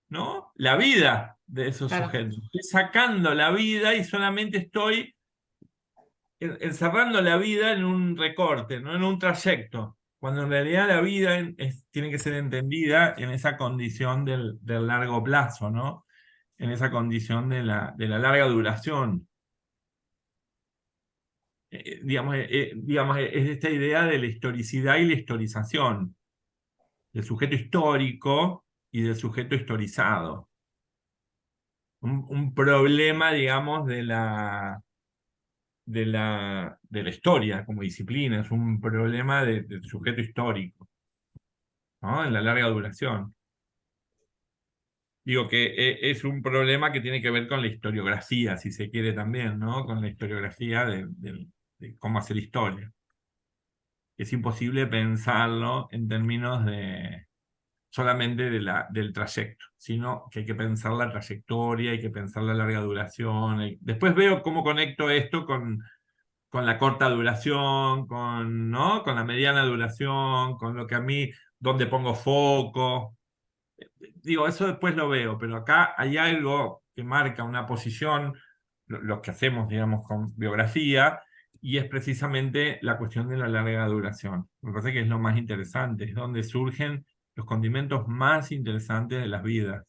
¿no? La vida de esos Claro. sujetos. Estoy sacando la vida y solamente estoy encerrando la vida en un recorte, no en un trayecto, cuando en realidad la vida tiene que ser entendida en esa condición del largo plazo, ¿no? En esa condición de la larga duración. Digamos, es esta idea de la historicidad y la historización, del sujeto histórico y del sujeto historizado. Un problema, digamos, de la historia como disciplina, es un problema del sujeto histórico, ¿no? En la larga duración. Digo que es un problema que tiene que ver con la historiografía, si se quiere también, ¿no? Con la historiografía de cómo hacer historia. Es imposible pensarlo en términos solamente del trayecto, sino que hay que pensar la trayectoria, hay que pensar la larga duración. Después veo cómo conecto esto con la corta duración, ¿no? Con la mediana duración, con lo que a mí, donde pongo foco. Digo, eso después lo veo, pero acá hay algo que marca una posición, lo que hacemos, digamos, con biografía, y es precisamente la cuestión de la larga duración. Me parece que es lo más interesante, es donde surgen los condimentos más interesantes de las vidas.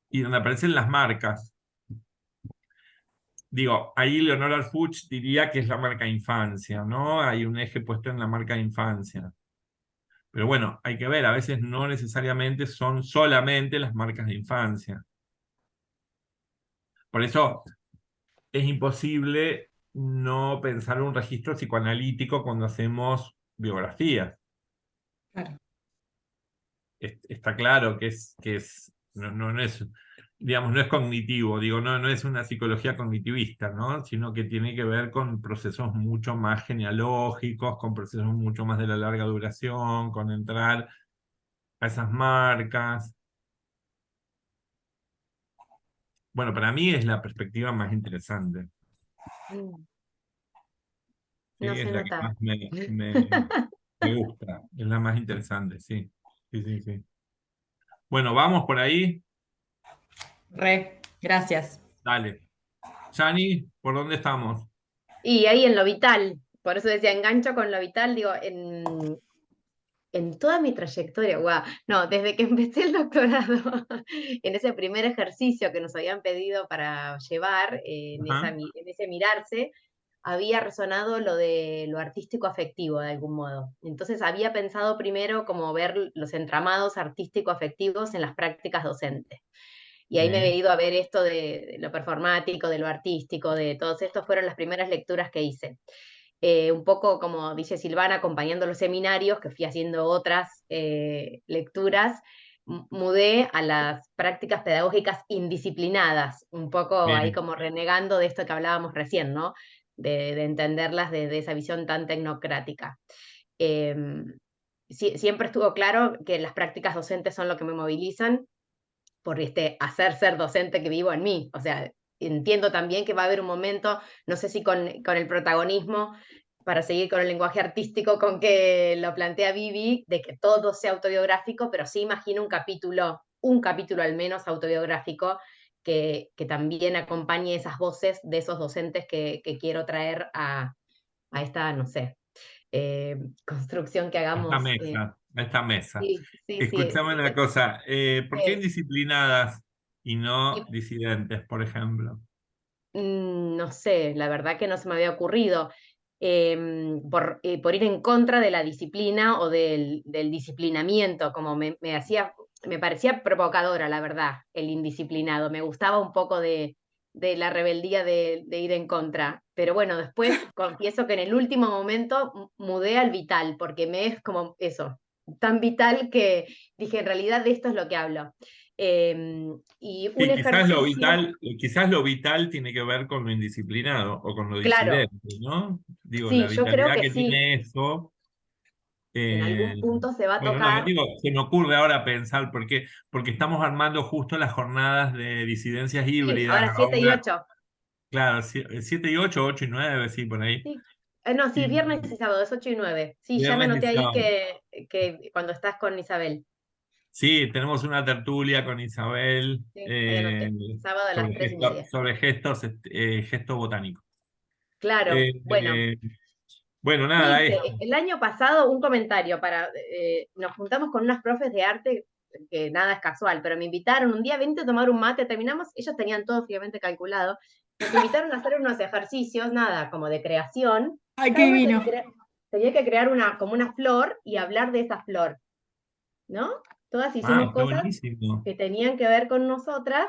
Y donde aparecen las marcas. Digo, ahí Leonora Fuchs diría que es la marca infancia, ¿no? Hay un eje puesto en la marca infancia. Pero bueno, hay que ver, a veces no necesariamente son solamente las marcas de infancia. Por eso es imposible no pensar un registro psicoanalítico cuando hacemos biografías. Claro. Está claro que no es, digamos, no es cognitivo, digo, no es una psicología cognitivista, ¿no? Sino que tiene que ver con procesos mucho más genealógicos, con procesos mucho más de la larga duración, con entrar a esas marcas. Bueno, para mí es la perspectiva más interesante. Sí, No es se la que nota. más me gusta, es la más interesante, sí. Sí, sí, sí. Bueno, vamos por ahí. Gracias. Dale. Yani, ¿por dónde estamos? Y ahí en lo vital, por eso decía, engancho con lo vital, digo, en toda mi trayectoria, guau, no, desde que empecé el doctorado, en ese primer ejercicio que nos habían pedido para llevar, Ajá. en ese mirarse, había resonado lo de lo artístico afectivo de algún modo. Entonces había pensado primero como ver los entramados artístico afectivos en las prácticas docentes. Y ahí me Sí. he ido a ver esto de lo performático, de lo artístico, de todos estos fueron las primeras lecturas que hice. Un poco como dice Silvana, acompañando los seminarios, que fui haciendo otras lecturas, mudé a las prácticas pedagógicas indisciplinadas, un poco ahí Bien. como renegando de esto que hablábamos recién, ¿no? De entenderlas de esa visión tan tecnocrática. Eh, siempre estuvo claro que las prácticas docentes son lo que me movilizan por este hacer ser docente que vivo en mí. O sea, entiendo también que va a haber un momento, no sé si con el protagonismo, para seguir con el lenguaje artístico con que lo plantea Vivi, de que todo sea autobiográfico, pero sí imagino un capítulo al menos autobiográfico que también acompañe esas voces de esos docentes que quiero traer a esta, no sé, construcción que Esta hagamos. mesa, esta mesa. Sí, sí, sí. Escuchame una cosa, ¿por qué Eh, indisciplinadas y no y disidentes, por ejemplo? No sé, la verdad que no se me había ocurrido. Por ir en contra de la disciplina o del disciplinamiento, como me parecía provocadora, la verdad, el indisciplinado. Me gustaba un poco de la rebeldía de ir en contra. Pero bueno, después confieso que en el último momento mudé al vital, porque me es como eso, tan vital que dije, en realidad de esto es lo que hablo. Y un Sí, ejercicio, quizás lo vital tiene que ver con lo indisciplinado o con lo claro, disidente, ¿no? Digo, sí, la yo creo vitalidad que que sí, tiene eso. en algún punto se va a Bueno, no, no tocar. digo, se me ocurre ahora pensar, porque estamos armando justo las jornadas de disidencias Sí, híbridas ahora 7 y ahora, 8. claro, 7 y 8, 8 y 9, sí, por ahí. Sí. No, sí, Y viernes y sábado, es 8 y 9. Sí, ya me viernes y anoté ahí sábado. que cuando estás con Isabel. Sí, tenemos una tertulia con Isabel Sí, ahí anoté. Sábado a las 3:30. sobre gestos, gesto botánico. Claro, bueno, Eh, bueno, yo nada, hice el año pasado un comentario nos juntamos con unas profes de arte, que nada es casual, pero me invitaron un día, venite a tomar un mate, terminamos, ellos tenían todo fríamente calculado, nos invitaron a hacer unos ejercicios, nada, como de creación. ¡Ay, qué Cada uno divino! tenía que crear como una flor y hablar de esa flor, ¿no? Todas hicimos qué cosas buenísimo. que tenían que ver con nosotras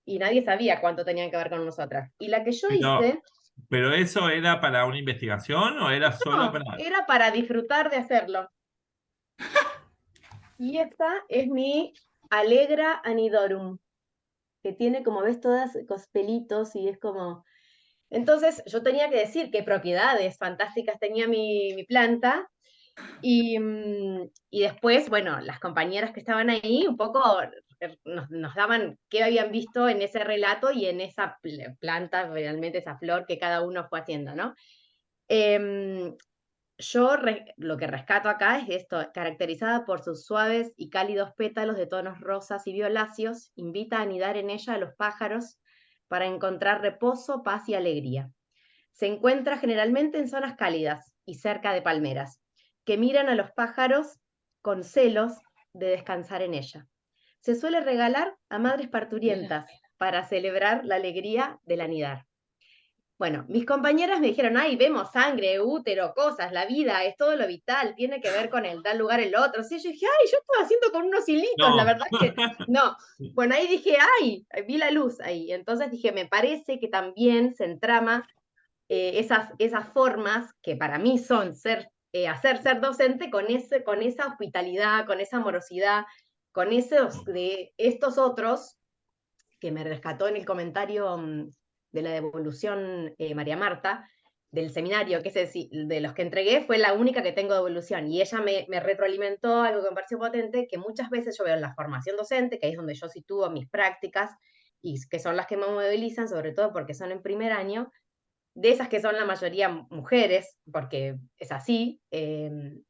y nadie sabía cuánto tenían que ver con nosotras. Y la que yo Pero, hice, pero ¿eso era para una investigación o era solo no, para...? era para disfrutar de hacerlo. Y esta es mi Alegra Anidorum, que tiene, como ves, todas pelitos y es como... Entonces yo tenía que decir qué propiedades fantásticas tenía mi planta y después, bueno, las compañeras que estaban ahí un poco nos daban qué habían visto en ese relato y en esa planta, realmente esa flor que cada uno fue haciendo, ¿no? Em, yo lo que rescato acá es esto, caracterizada por sus suaves y cálidos pétalos de tonos rosas y violáceos, invita a anidar en ella a los pájaros para encontrar reposo, paz y alegría. Se encuentra generalmente en zonas cálidas y cerca de palmeras, que miran a los pájaros con celos de descansar en ella. Se suele regalar a madres parturientas para celebrar la alegría del anidar. Bueno, mis compañeras me dijeron, ay, vemos sangre, útero, cosas, la vida, es todo lo vital, tiene que ver con el dar lugar el otro. Sí, yo dije, ay, yo estaba haciendo con unos hilitos, la No. verdad es que no. Bueno, ahí dije, ay, vi la luz ahí. Entonces dije, me parece que también se entrama esas formas que para mí son hacer ser docente con esa hospitalidad, con esa amorosidad, con esos de estos otros que me rescató en el comentario de la devolución María Marta, del seminario, que es de los que entregué, fue la única que tengo de evolución. Y ella me retroalimentó algo que me pareció potente, que muchas veces yo veo en la formación docente, que ahí es donde yo sitúo mis prácticas, y que son las que me movilizan, sobre todo porque son en primer año, de esas que son la mayoría mujeres, porque es así, que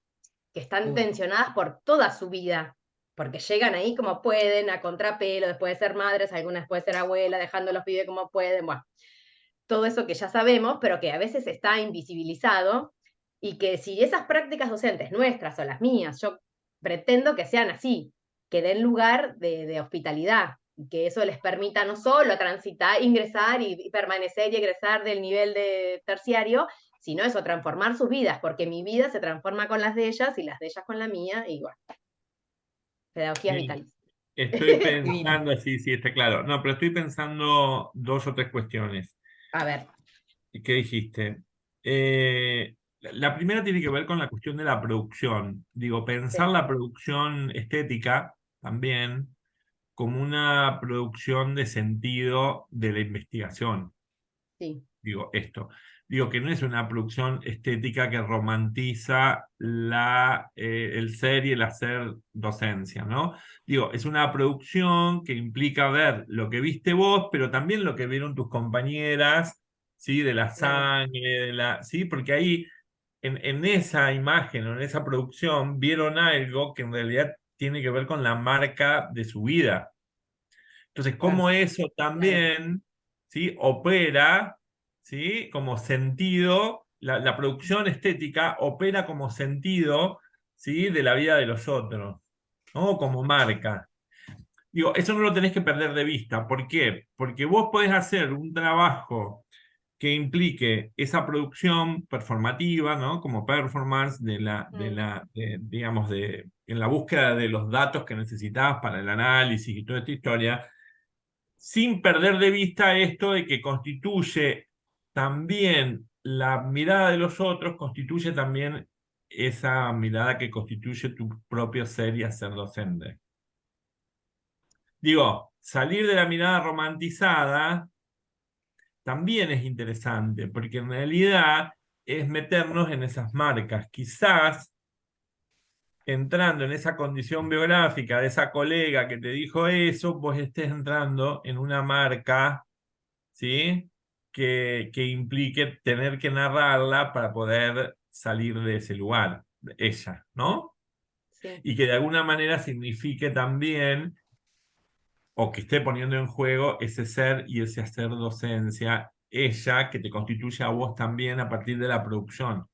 están tensionadas por toda su vida, porque llegan ahí como pueden, a contrapelo, después de ser madres, algunas después de ser abuelas, dejando a los pibes como pueden, bueno, todo eso que ya sabemos, pero que a veces está invisibilizado, y que si esas prácticas docentes nuestras o las mías, yo pretendo que sean así, que den lugar de hospitalidad, y que eso les permita no solo transitar, ingresar y permanecer y egresar del nivel de terciario, sino eso, transformar sus vidas, porque mi vida se transforma con las de ellas y las de ellas con la mía, y bueno, pedagogías Bien. vitales. Estoy Divino. pensando, sí, sí, está claro. No, pero estoy pensando dos o tres cuestiones. A ver, ¿Qué dijiste? La primera tiene que ver con la cuestión de la producción. Digo, pensar sí, la producción estética también como una producción de sentido de la investigación. sí, Digo, esto. Digo que no es una producción estética que romantiza el ser y el hacer docencia, ¿no? Digo, es una producción que implica ver lo que viste vos, pero también lo que vieron tus compañeras, ¿sí? De la claro, sangre, ¿sí? Porque ahí, en esa imagen o en esa producción, vieron algo que en realidad tiene que ver con la marca de su vida. Entonces, claro, cómo eso claro. también, ¿sí? Opera, ¿sí? Como sentido, la producción estética opera como sentido, ¿sí? De la vida de los otros, ¿no? Como marca. Digo, eso no lo tenés que perder de vista. ¿Por qué? Porque vos podés hacer un trabajo que implique esa producción performativa, ¿no? Como performance digamos, en la búsqueda de los datos que necesitabas para el análisis y toda esta historia, sin perder de vista esto de que constituye también la mirada de los otros, constituye también esa mirada que constituye tu propio ser y hacer docente. Digo, salir de la mirada romantizada también es interesante, porque en realidad es meternos en esas marcas. Quizás entrando en esa condición biográfica de esa colega que te dijo eso, vos estés entrando en una marca, ¿sí? Que implique tener que narrarla para poder salir de ese lugar, ella, ¿no? Sí. Y que de alguna manera signifique también, o que esté poniendo en juego ese ser y ese hacer docencia, ella que te constituye a vos también a partir de la producción.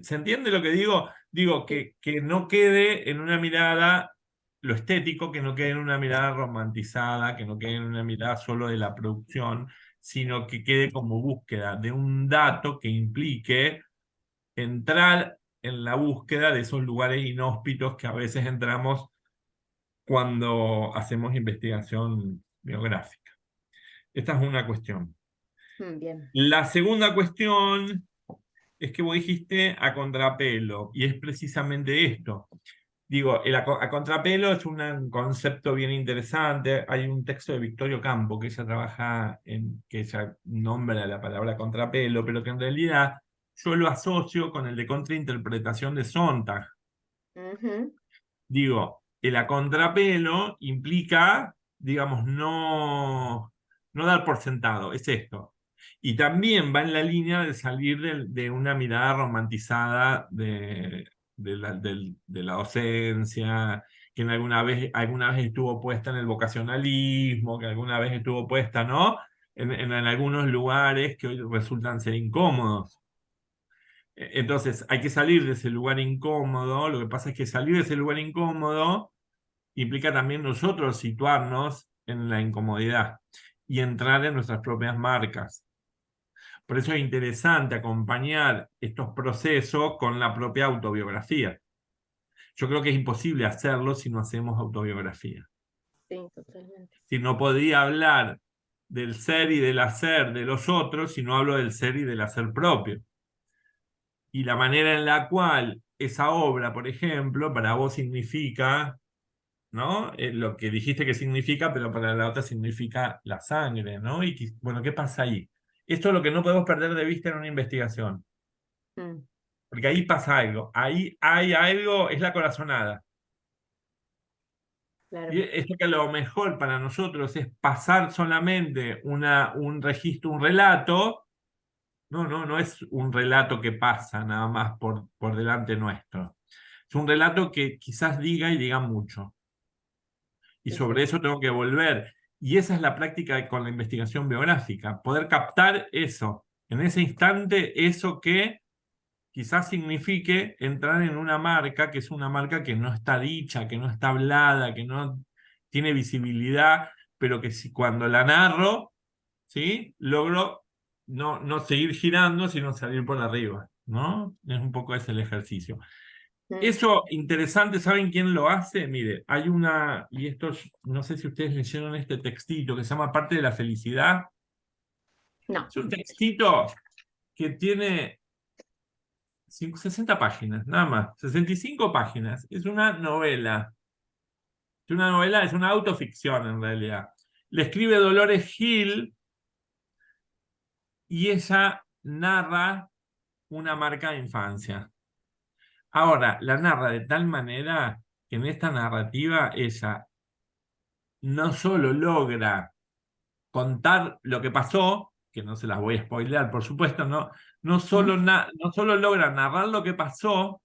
¿Se entiende lo que digo? Digo, que no quede en una mirada lo estético, que no quede en una mirada romantizada, que no quede en una mirada solo de la producción, sino que quede como búsqueda de un dato que implique entrar en la búsqueda de esos lugares inhóspitos que a veces entramos cuando hacemos investigación biográfica. Esta es una cuestión. Bien. La segunda cuestión es que vos dijiste a contrapelo, y es precisamente esto. Digo, a contrapelo es un concepto bien interesante. Hay un texto de Victorio Campo que ella trabaja que ella nombra la palabra contrapelo, pero que en realidad yo lo asocio con el de contrainterpretación de Sontag. Ujú. Digo, el a contrapelo implica, digamos, no dar por sentado, es esto. Y también va en la línea de salir de una mirada romantizada de la docencia, que alguna vez estuvo puesta en el vocacionalismo, que alguna vez estuvo puesta, ¿no? En algunos lugares que hoy resultan ser incómodos. Entonces, hay que salir de ese lugar incómodo. Lo que pasa es que salir de ese lugar incómodo implica también nosotros situarnos en la incomodidad y entrar en nuestras propias marcas. Por eso es interesante acompañar estos procesos con la propia autobiografía. Yo creo que es imposible hacerlo si no hacemos autobiografía. Sí, totalmente. Si no podría hablar del ser y del hacer de los otros si no hablo del ser y del hacer propio. Y la manera en la cual esa obra, por ejemplo, para vos significa, ¿no? Lo que dijiste que significa, pero para la otra significa la sangre, ¿no? Y bueno, ¿qué pasa ahí? Esto es lo que no podemos perder de vista en una investigación, Mm, porque ahí pasa algo, ahí hay algo, es la corazonada. Y claro. esto que a lo mejor para nosotros es pasar solamente un registro, un relato. No es un relato que pasa nada más por delante nuestro. Es un relato que quizás diga y diga mucho. Y Sí, sobre eso tengo que volver. Y esa es la práctica con la investigación biográfica, poder captar eso, en ese instante, eso que quizás signifique entrar en una marca, que es una marca que no está dicha, que no está hablada, que no tiene visibilidad, pero que si cuando la narro, ¿sí? Logro no seguir girando, sino salir por arriba, ¿no? Es un poco ese el ejercicio. Mm, Eso interesante, ¿saben quién lo hace? Mire, hay y esto, no sé si ustedes leyeron este textito que se llama Parte de la Felicidad. no. Es un textito que tiene 60 páginas, nada más, 65 páginas. Es una novela. Es una autoficción en realidad. Le escribe Dolores Hill y ella narra una marca de infancia. Ahora, la narra de tal manera que en esta narrativa ella no solo logra contar lo que pasó, que no se las voy a spoilear, por supuesto, no solo logra narrar lo que pasó,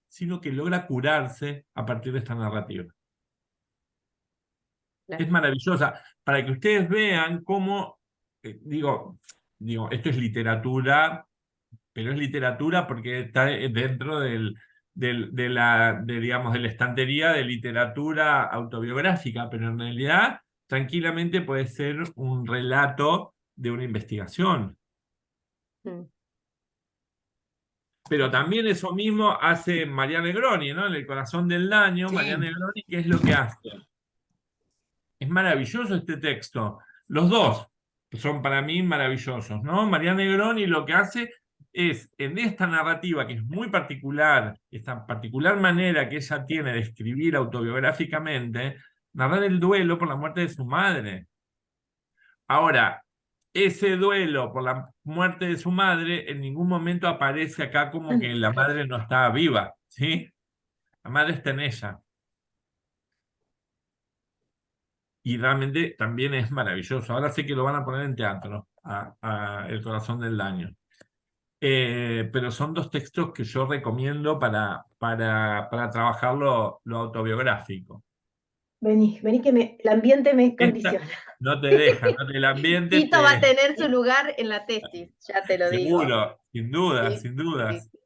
sino que logra curarse a partir de esta narrativa. Es Claro. maravillosa, para que ustedes vean cómo, digo, esto es literatura, pero es literatura porque está dentro digamos, de la estantería de literatura autobiográfica, pero en realidad tranquilamente puede ser un relato de una investigación. Mm. Pero también eso mismo hace María Negroni, ¿no? En El corazón del daño, Sí. María Negroni, ¿qué es lo que hace? Es maravilloso este texto. Los dos son para mí maravillosos, ¿no? María Negroni lo que hace es, en esta narrativa que es muy particular, esta particular manera que ella tiene de escribir autobiográficamente, narrar el duelo por la muerte de su madre. Ahora, ese duelo por la muerte de su madre en ningún momento aparece acá como que la madre no estaba viva, ¿sí? La madre está en ella. Y realmente también es maravilloso. Ahora sé que lo van a poner en teatro, a El corazón del daño. Pero son dos textos que yo recomiendo para trabajar lo autobiográfico. Vení, vení que el ambiente me Esta condiciona. no te deja, no te, el ambiente Tito va a te... tener su lugar en la tesis, ya te lo digo. Seguro, sin dudas, Sí, sin sí, dudas. sí.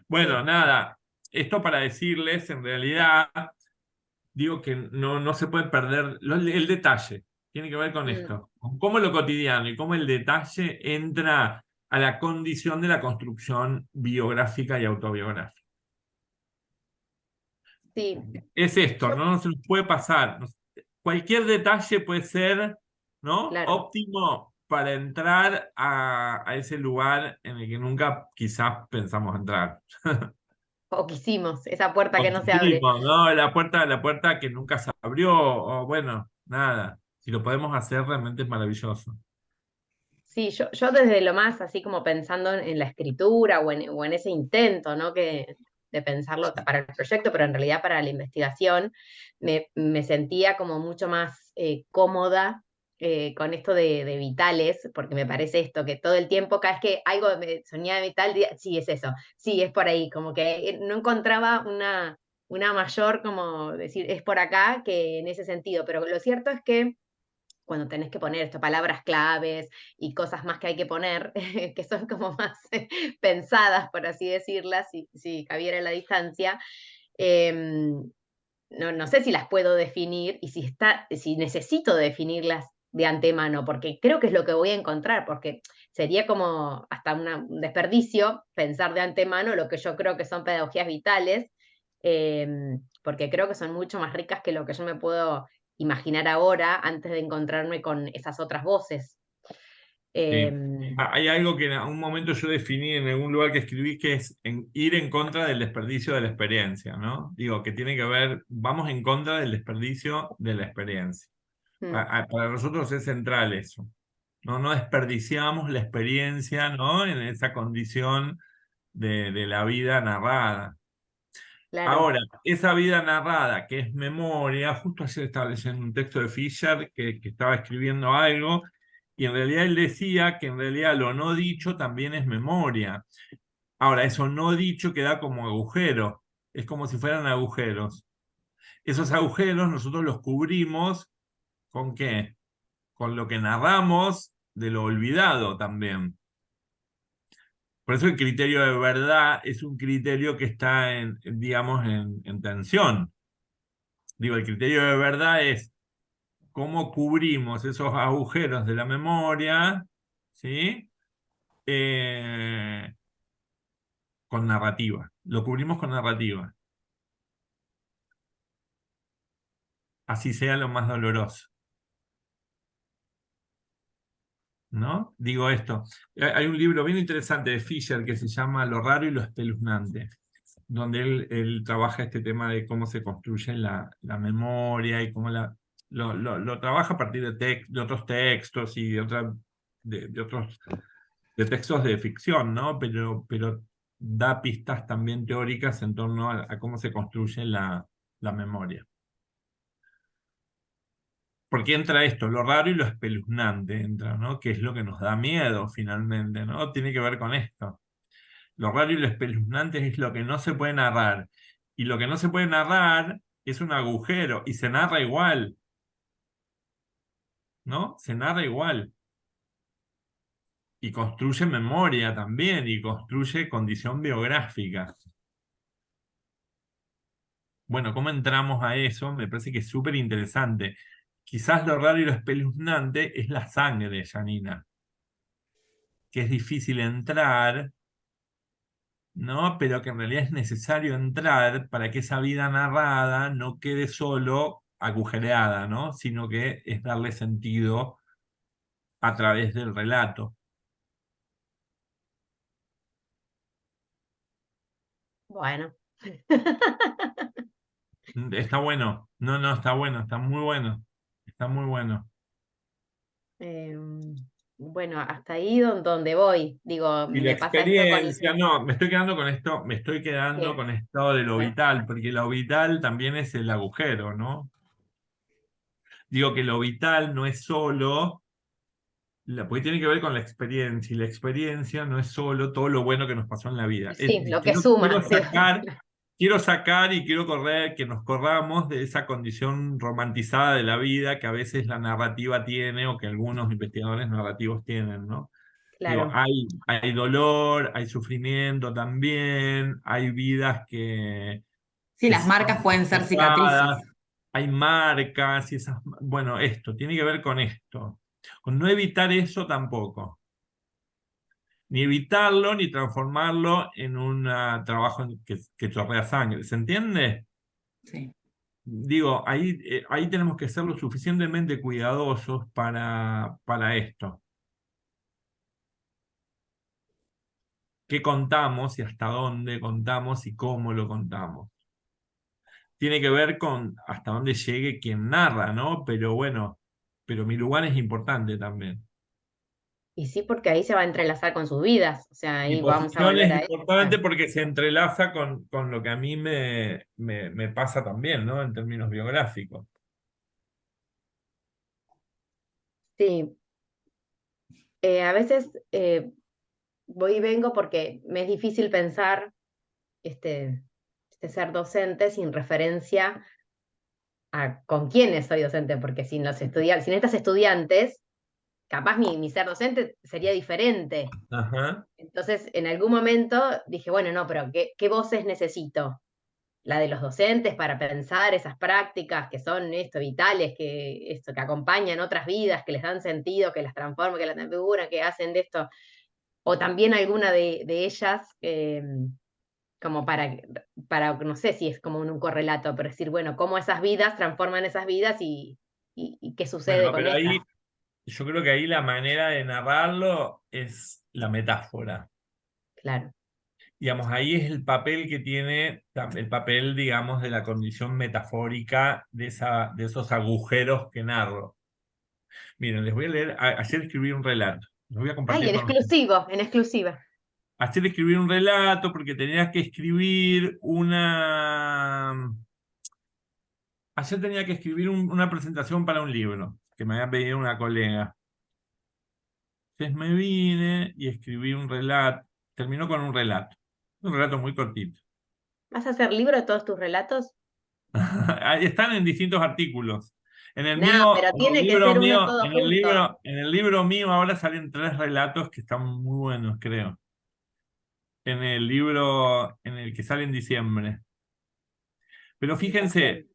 Bueno, nada, esto para decirles, en realidad, digo que no se puede perder el detalle. Tiene que ver con Mm, esto, con cómo lo cotidiano y cómo el detalle entra a la condición de la construcción biográfica y autobiográfica. sí, Es esto, yo, no se nos puede pasar. Cualquier detalle puede ser, ¿no? claro, Óptimo para entrar a ese lugar en el que nunca quizás pensamos entrar. o quisimos, esa puerta O que no se abre. quisimos, ¿no? La puerta que nunca se abrió, o bueno, nada. Si lo podemos hacer, realmente es maravilloso. Sí, yo desde lo más así como pensando en la escritura o en ese intento, ¿no? De pensarlo para el proyecto, pero en realidad para la investigación, me sentía como mucho más cómoda con esto de vitales, porque me parece esto, que todo el tiempo, cada vez que algo me sonía de vital, sí, es eso, sí, es por ahí, como que no encontraba una mayor, como decir, es por acá, que en ese sentido, pero lo cierto es que cuando tenés que poner esto, palabras claves y cosas más que hay que poner, que son como más pensadas, por así decirlas, si cabiera la distancia, no sé si las puedo definir y si necesito definirlas de antemano, porque creo que es lo que voy a encontrar, porque sería como hasta un desperdicio pensar de antemano lo que yo creo que son pedagogías vitales, porque creo que son mucho más ricas que lo que yo me puedo imaginar ahora antes de encontrarme con esas otras voces. Sí. Em, Hay algo que en un momento yo definí en algún lugar que escribí que es ir en contra del desperdicio de la experiencia, ¿no? Digo, que tiene que ver, vamos en contra del desperdicio de la experiencia. mm, Para nosotros es central eso. No desperdiciamos la experiencia, ¿no? En esa condición de la vida narrada. claro. Ahora, esa vida narrada, que es memoria, justo ayer estaba leyendo un texto de Fisher que estaba escribiendo algo, y en realidad él decía que en realidad lo no dicho también es memoria. Ahora, eso no dicho queda como agujero, es como si fueran agujeros. Esos agujeros nosotros los cubrimos ¿con qué? Con lo que narramos de lo olvidado también. Por eso el criterio de verdad es un criterio que está digamos, en tensión. Digo, el criterio de verdad es cómo cubrimos esos agujeros de la memoria, ¿sí? Eh, con narrativa. Lo cubrimos con narrativa. Así sea lo más doloroso, ¿no? Digo esto. Hay un libro bien interesante de Fisher que se llama Lo raro y lo espeluznante, donde él trabaja este tema de cómo se construye la memoria y cómo lo trabaja a partir de otros textos y de otros de textos de ficción, ¿no? Pero da pistas también teóricas en torno a cómo se construye la memoria. Porque entra esto, lo raro y lo espeluznante entra, ¿no? Que es lo que nos da miedo finalmente, ¿no? Tiene que ver con esto. Lo raro y lo espeluznante es lo que no se puede narrar. Y lo que no se puede narrar es un agujero y se narra igual, ¿no? Se narra igual. Y construye memoria también y construye condición biográfica. Bueno, ¿cómo entramos a eso? Me parece que es súper interesante. Quizás lo raro y lo espeluznante es la sangre, Janina, que es difícil entrar, ¿no? Pero que en realidad es necesario entrar para que esa vida narrada no quede solo agujereada, ¿no? Sino que es darle sentido a través del relato. Bueno. Está bueno. No, no, está bueno, está muy bueno. Está muy bueno. Bueno, hasta ahí donde voy. Digo, Y la me pasa esto con... experiencia, no, me estoy quedando con esto, me estoy quedando Sí, con esto de lo bueno, vital, porque lo vital también es el agujero, ¿no? Digo que lo vital no es solo, porque tiene que ver con la experiencia, y la experiencia no es solo todo lo bueno que nos pasó en la vida. sí, lo que suma, sí. Quiero sacar y quiero correr, que nos corramos de esa condición romantizada de la vida que a veces la narrativa tiene o que algunos investigadores narrativos tienen, ¿no? Digo, Claro. hay dolor, hay sufrimiento también, hay vidas Sí, que las marcas son pueden ser tocadas, cicatrices. hay marcas y esas. Bueno, esto tiene que ver con esto. Con no evitar eso tampoco. Ni evitarlo, ni transformarlo en un trabajo que chorrea sangre. ¿Se entiende? Sí. Digo, ahí tenemos que ser lo suficientemente cuidadosos para esto. ¿Qué contamos y hasta dónde contamos y cómo lo contamos? Tiene que ver con hasta dónde llegue quien narra, ¿no? Pero bueno, pero mi lugar es importante también. Y sí, porque ahí se va a entrelazar con sus vidas. O sea, Mi ahí vamos a posición volver es a importante eso. porque se entrelaza con lo que a mí me pasa también, ¿no? En términos biográficos. Sí, a veces voy y vengo porque me es difícil pensar este ser docente sin referencia a con quiénes soy docente, porque sin los estudiantes, sin estas estudiantes, capaz mi ser docente sería diferente. Ajá. Entonces, en algún momento dije, bueno, no, pero ¿qué voces necesito? La de los docentes para pensar esas prácticas que son esto, vitales, que acompañan otras vidas, que les dan sentido, que las transforman, que las configuran, que hacen de esto, o también alguna de ellas, como no sé si es como un correlato, pero decir, bueno, cómo esas vidas transforman esas vidas y qué sucede Bueno, con pero estas. ahí yo creo que ahí la manera de narrarlo es la metáfora. Claro. Digamos, ahí es el papel que tiene, el papel, digamos, de la condición metafórica de esos agujeros que narro. Miren, les voy a leer, ayer escribí un relato, los voy a Ay, compartir en con ustedes. exclusivo, en exclusiva. Ayer escribí un relato porque tenía que escribir ayer tenía que escribir una presentación para un libro que me había pedido una colega. Entonces me vine y escribí un relato, terminó con un relato muy cortito. ¿Vas a hacer libro de todos tus relatos? Ahí están en distintos artículos. No, pero tiene que ser uno todo junto. En el libro mío ahora salen 3 relatos que están muy buenos, creo. En el libro en el que sale en diciembre. Pero fíjense,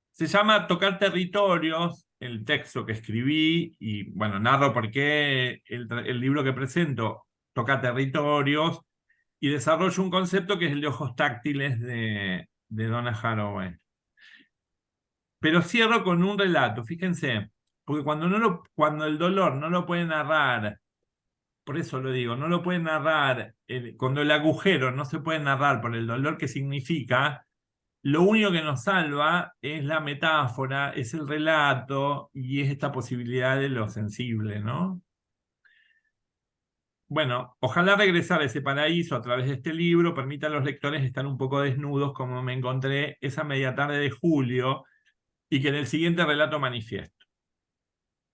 se llama Tocar Territorios, el texto que escribí, y bueno, narro por qué el libro que presento toca territorios y desarrollo un concepto que es el de ojos táctiles de Donna Haraway. Pero cierro con un relato, fíjense, porque cuando el dolor no lo puede narrar, por eso lo digo, no lo puede narrar, cuando el agujero no se puede narrar por el dolor que significa, lo único que nos salva es la metáfora, es el relato y es esta posibilidad de lo sensible, ¿no? Bueno, ojalá regresar a ese paraíso a través de este libro permita a los lectores estar un poco desnudos como me encontré esa media tarde de julio y que en el siguiente relato manifiesto.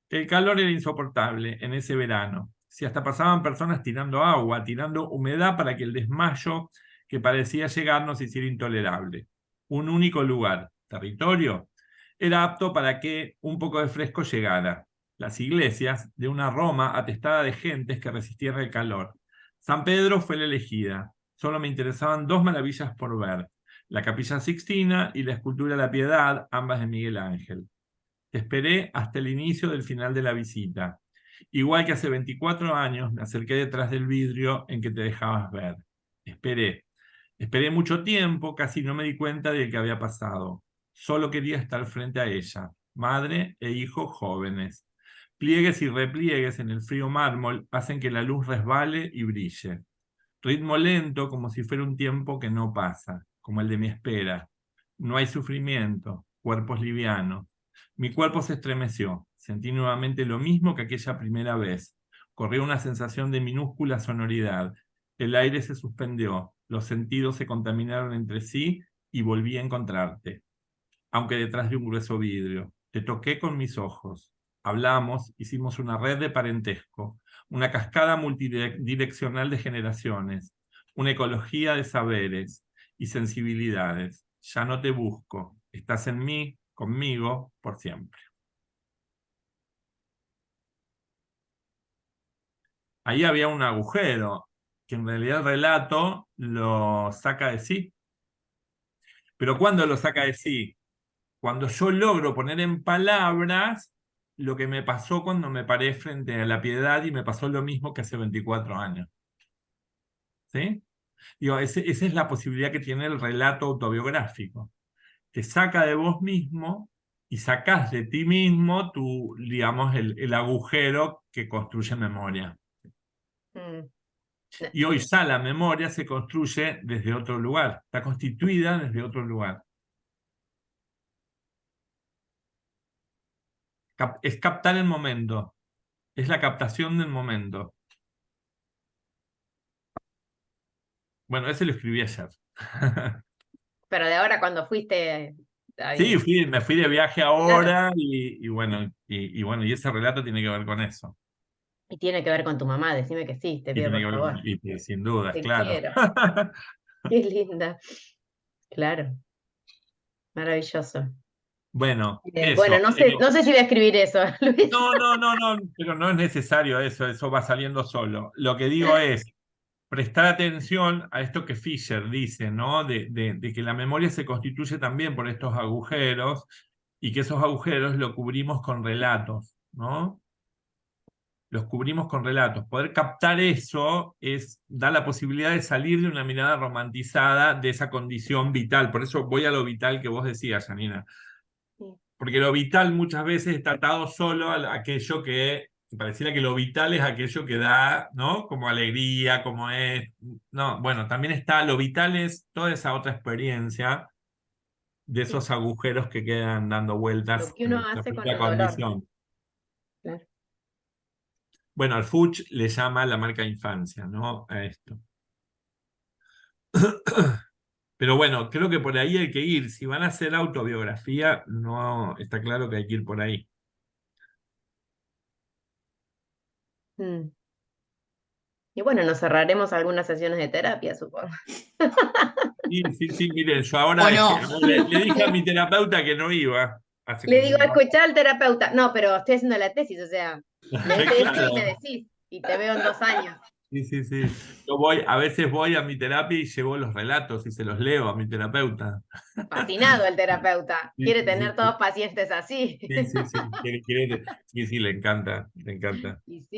El calor era insoportable en ese verano. Si hasta pasaban personas tirando agua, tirando humedad para que el desmayo que parecía llegar nos hiciera intolerable. Un único lugar, territorio, era apto para que un poco de fresco llegara. Las iglesias de una Roma atestada de gentes que resistieran el calor. San Pedro fue la elegida. Solo me interesaban 2 maravillas por ver. la Capilla Sixtina y la escultura La Piedad, ambas de Miguel Ángel. Te esperé hasta el inicio del final de la visita. Igual que hace 24 años me acerqué detrás del vidrio en que te dejabas ver. Esperé. Esperé mucho tiempo, casi no me di cuenta de que había pasado. Solo quería estar frente a ella, madre e hijo jóvenes. Pliegues y repliegues en el frío mármol hacen que la luz resbale y brille. Ritmo lento, como si fuera un tiempo que no pasa, como el de mi espera. No hay sufrimiento, cuerpos livianos. Mi cuerpo se estremeció. Sentí nuevamente lo mismo que aquella primera vez. Corrió una sensación de minúscula sonoridad. El aire se suspendió, los sentidos se contaminaron entre sí y volví a encontrarte, aunque detrás de un grueso vidrio. Te toqué con mis ojos. Hablamos, hicimos una red de parentesco, una cascada multidireccional de generaciones, una ecología de saberes y sensibilidades. Ya no te busco, estás en mí, conmigo, por siempre. Ahí había un agujero, que en realidad el relato lo saca de sí. Pero ¿cuándo lo saca de sí? Cuando yo logro poner en palabras lo que me pasó cuando me paré frente a la Piedad y me pasó lo mismo que hace 24 años. ¿Sí? Digo, esa es la posibilidad que tiene el relato autobiográfico. Te saca de vos mismo y sacás de ti mismo tu, digamos, el agujero que construye memoria. Mm. Y hoy ya la memoria se construye desde otro lugar, está constituida desde otro lugar. Es captar el momento, es la captación del momento. Bueno, ese lo escribí ayer. Pero de ahora cuando fuiste Sí, ahí, me fui de viaje claro. ahora y bueno, bueno, y ese relato tiene que ver con eso. Y tiene que ver con tu mamá, decime que sí, te Y pido tiene por que ver favor. sin dudas, Te claro. quiero. Qué linda. Claro, maravilloso. Bueno, Bueno, eso. no sé si voy a escribir eso, Luis. No, pero no es necesario eso va saliendo solo. Lo que digo es, prestar atención a esto que Fisher dice, ¿no? De que la memoria se constituye también por estos agujeros y que esos agujeros lo cubrimos con relatos, ¿no? Los cubrimos con relatos. Poder captar eso da la posibilidad de salir de una mirada romantizada de esa condición vital. Por eso voy a lo vital que vos decías, Janina. Sí. Porque lo vital muchas veces está atado solo a aquello que pareciera que lo vital es aquello que da, ¿no? Como alegría, como es. No, bueno, también está, lo vital es toda esa otra experiencia de Sí. esos agujeros que quedan dando Lo vueltas que en uno nuestra hace con propia el dolor. condición. Claro. Bueno, al Fuchs le llama la marca infancia, ¿no? A esto. Pero bueno, creo que por ahí hay que ir. Si van a hacer autobiografía, no está claro que hay que ir por ahí. Mm. Y bueno, nos cerraremos algunas sesiones de terapia, supongo. Sí, miren, yo O ahora no. le dije a mi terapeuta que no iba. Hace Le como digo, un escuchá al terapeuta. No, pero estoy haciendo la tesis, o sea, leete esto y me Claro, decís. Y te veo en 2 años. sí. A veces voy a mi terapia y llevo los relatos y se los leo a mi terapeuta. Fascinado el terapeuta. Sí, Quiere sí, tener todos pacientes así. sí, le encanta, le encanta. Y sí,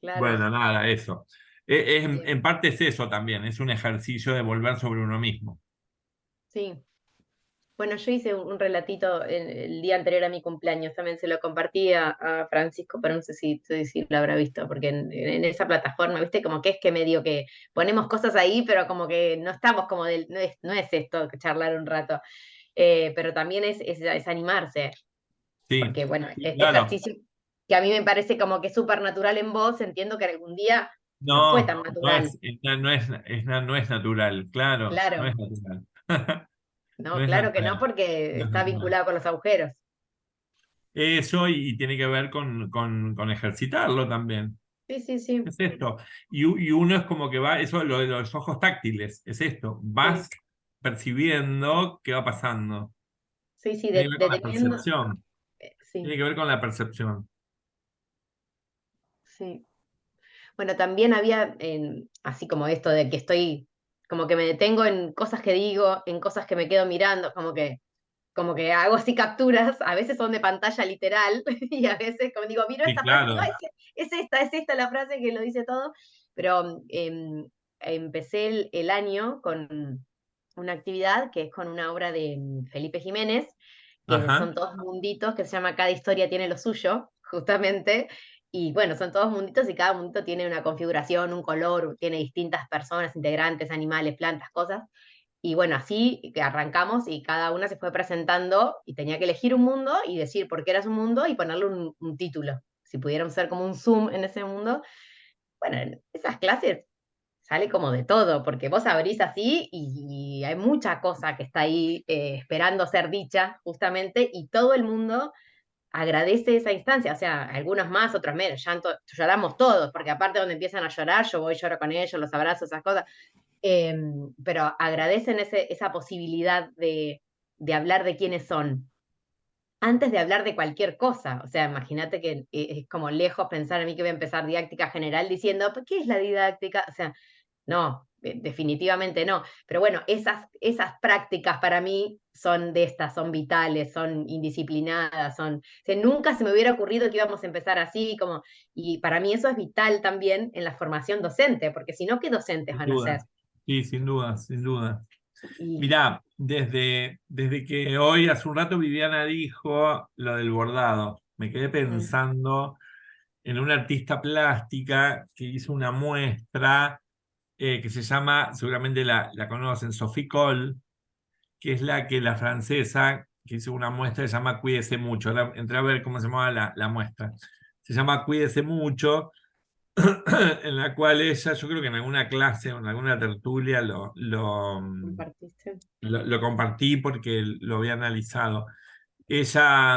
claro. Bueno, nada, eso. Bien. En parte es eso también, es un ejercicio de volver sobre uno mismo. Sí. Bueno, yo hice un relatito el día anterior a mi cumpleaños, también se lo compartí a Francisco, pero no sé si lo habrá visto, porque en esa plataforma, viste, como que es que medio que ponemos cosas ahí, pero como que no estamos como no es esto, charlar un rato. Pero también es animarse, Sí, porque bueno, sí, este claro. ejercicio que a mí me parece como que es súper natural en vos, entiendo que algún día no fue No, tan natural. no es natural, claro, no es Claro, natural. No no, es claro que no, natural, porque no es está natural. vinculado con los agujeros. Eso y tiene que ver con ejercitarlo también. Sí, sí, sí, Es esto. Y uno es como que va, eso lo de los ojos táctiles, es esto. sí, Vas percibiendo qué va pasando. sí, sí, Tiene que ver con la deteniendo, percepción. sí, Tiene que ver con la percepción. sí. Bueno, también había, así como esto de que estoy como que me detengo en cosas que digo, en cosas que me quedo mirando, como que hago así capturas, a veces son de pantalla literal, y a veces como digo, miro Sí, esta frase y digo, claro. "Ay, es esta la frase que lo dice todo", pero empecé el año con una actividad que es con una obra de Felipe Jiménez, que Ajá. son todos munditos, que se llama Cada historia tiene lo suyo, justamente, y bueno, son todos munditos y cada mundito tiene una configuración, un color, tiene distintas personas, integrantes, animales, plantas, cosas. Y bueno, así que arrancamos y cada una se fue presentando y tenía que elegir un mundo y decir por qué era su mundo y ponerle un título. Si pudieron ser como un zoom en ese mundo. Bueno, en esas clases sale como de todo, porque vos abrís así y hay mucha cosa que está ahí esperando ser dicha, justamente, y todo el mundo agradece esa instancia, o sea, algunos más, otros menos, lloramos todos, porque aparte donde empiezan a llorar, yo voy, lloro con ellos, los abrazo, esas cosas, pero agradecen esa posibilidad de hablar de quiénes son, antes de hablar de cualquier cosa. O sea, imagínate que es como lejos pensar en mí que voy a empezar didáctica general diciendo, ¿qué es la didáctica? O sea, no, definitivamente no. Pero bueno, esas prácticas para mí son de estas, son vitales, son indisciplinadas, son. O sea, nunca se me hubiera ocurrido que íbamos a empezar así, como, y para mí eso es vital también en la formación docente, porque si no, ¿qué docentes Sin van a ser? dudas. Sí, sin duda, sin duda. Y Mirá, desde que hoy, hace un rato, Viviana dijo lo del bordado, me quedé mm, pensando en una artista plástica que hizo una muestra que se llama, seguramente la conocen, Sophie Cole, que es la francesa, que hizo una muestra que se llama Cuídese mucho. Ahora entré a ver cómo se llamaba la muestra. Se llama Cuídese mucho, en la cual ella, yo creo que en alguna clase o en alguna tertulia compartiste. lo compartí porque lo había analizado. Ella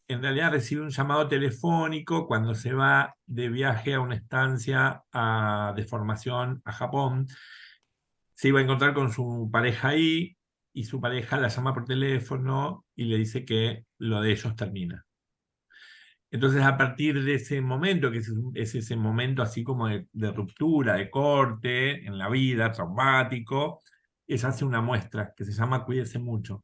en realidad recibe un llamado telefónico cuando se va de viaje a una estancia de formación a Japón. Se iba a encontrar con su pareja ahí y su pareja la llama por teléfono y le dice que lo de ellos termina. Entonces, a partir de ese momento, que es ese momento así como de ruptura, de corte en la vida, traumático, ella hace una muestra que se llama Cuídese mucho.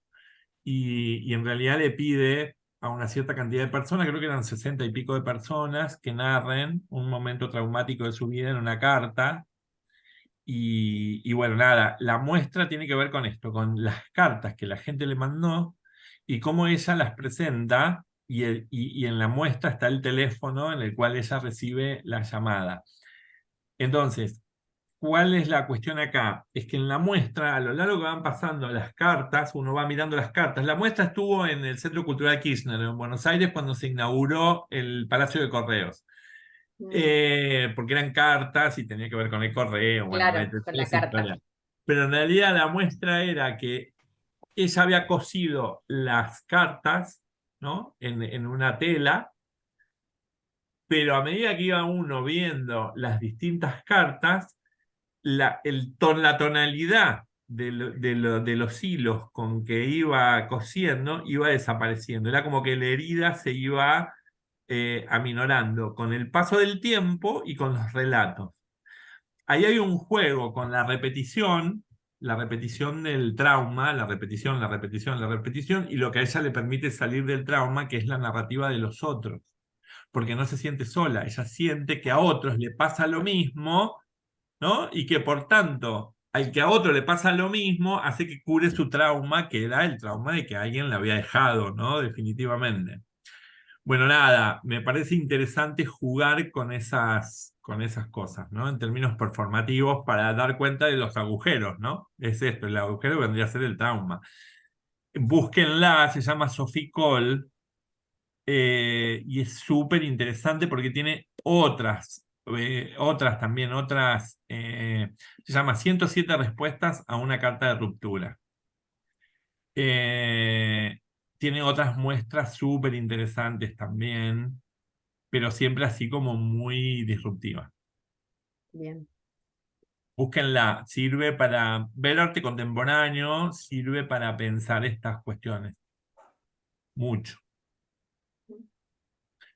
Y en realidad le pide a una cierta cantidad de personas, creo que eran 60 y pico de personas, que narren un momento traumático de su vida en una carta. Y bueno, nada, la muestra tiene que ver con esto, con las cartas que la gente le mandó y cómo ella las presenta. Y en la muestra está el teléfono en el cual ella recibe la llamada. Entonces, ¿cuál es la cuestión acá? Es que en la muestra, a lo largo que van pasando las cartas, uno va mirando las cartas. La muestra estuvo en el Centro Cultural Kirchner, en Buenos Aires, cuando se inauguró el Palacio de Correos. Mm, Porque eran cartas y tenía que ver con el correo, bueno, claro, toda con la esa carta. historia. Pero en realidad la muestra era que ella había cosido las cartas, ¿no? En una tela, pero a medida que iba uno viendo las distintas cartas, la tonalidad de los hilos con que iba cosiendo iba desapareciendo. Era como que la herida se iba aminorando con el paso del tiempo y con los relatos. Ahí hay un juego con la repetición del trauma, la repetición, la repetición, la repetición, y lo que a ella le permite salir del trauma, que es la narrativa de los otros, porque no se siente sola, ella siente que a otros le pasa lo mismo, ¿no? Y que por tanto, al que a otro le pasa lo mismo, hace que cure su trauma, que era el trauma de que alguien la había dejado, ¿no? Definitivamente. Bueno, nada, me parece interesante jugar con esas cosas, ¿no? En términos performativos para dar cuenta de los agujeros, ¿no? Es esto, el agujero vendría a ser el trauma. Búsquenla, se llama Sophie Cole, y es súper interesante porque tiene otras también, se llama 107 respuestas a una carta de ruptura. Eh, Tiene otras muestras súper interesantes también, pero siempre así como muy disruptiva. Bien. Búsquenla, sirve para ver arte contemporáneo, sirve para pensar estas cuestiones, mucho.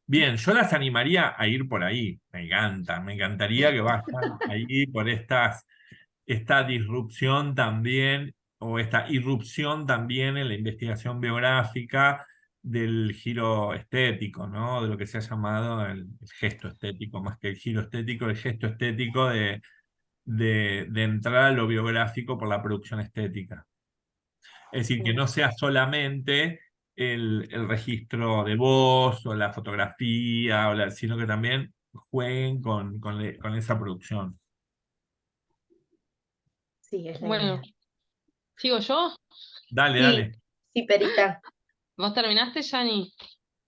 Bien, yo las animaría a ir por ahí, me encanta, me encantaría que vayan ahí por estas esta disrupción también, o esta irrupción también en la investigación biográfica del giro estético, ¿no? De lo que se ha llamado el gesto estético, más que el giro estético, el gesto estético de entrar a lo biográfico por la producción estética. Es decir, que no sea solamente el registro de voz o la fotografía, sino que también jueguen con esa producción. Sí, es la Bueno, idea. ¿sigo yo? Dale, Sí, dale. sí, Perita. ¿Vos terminaste, Yani?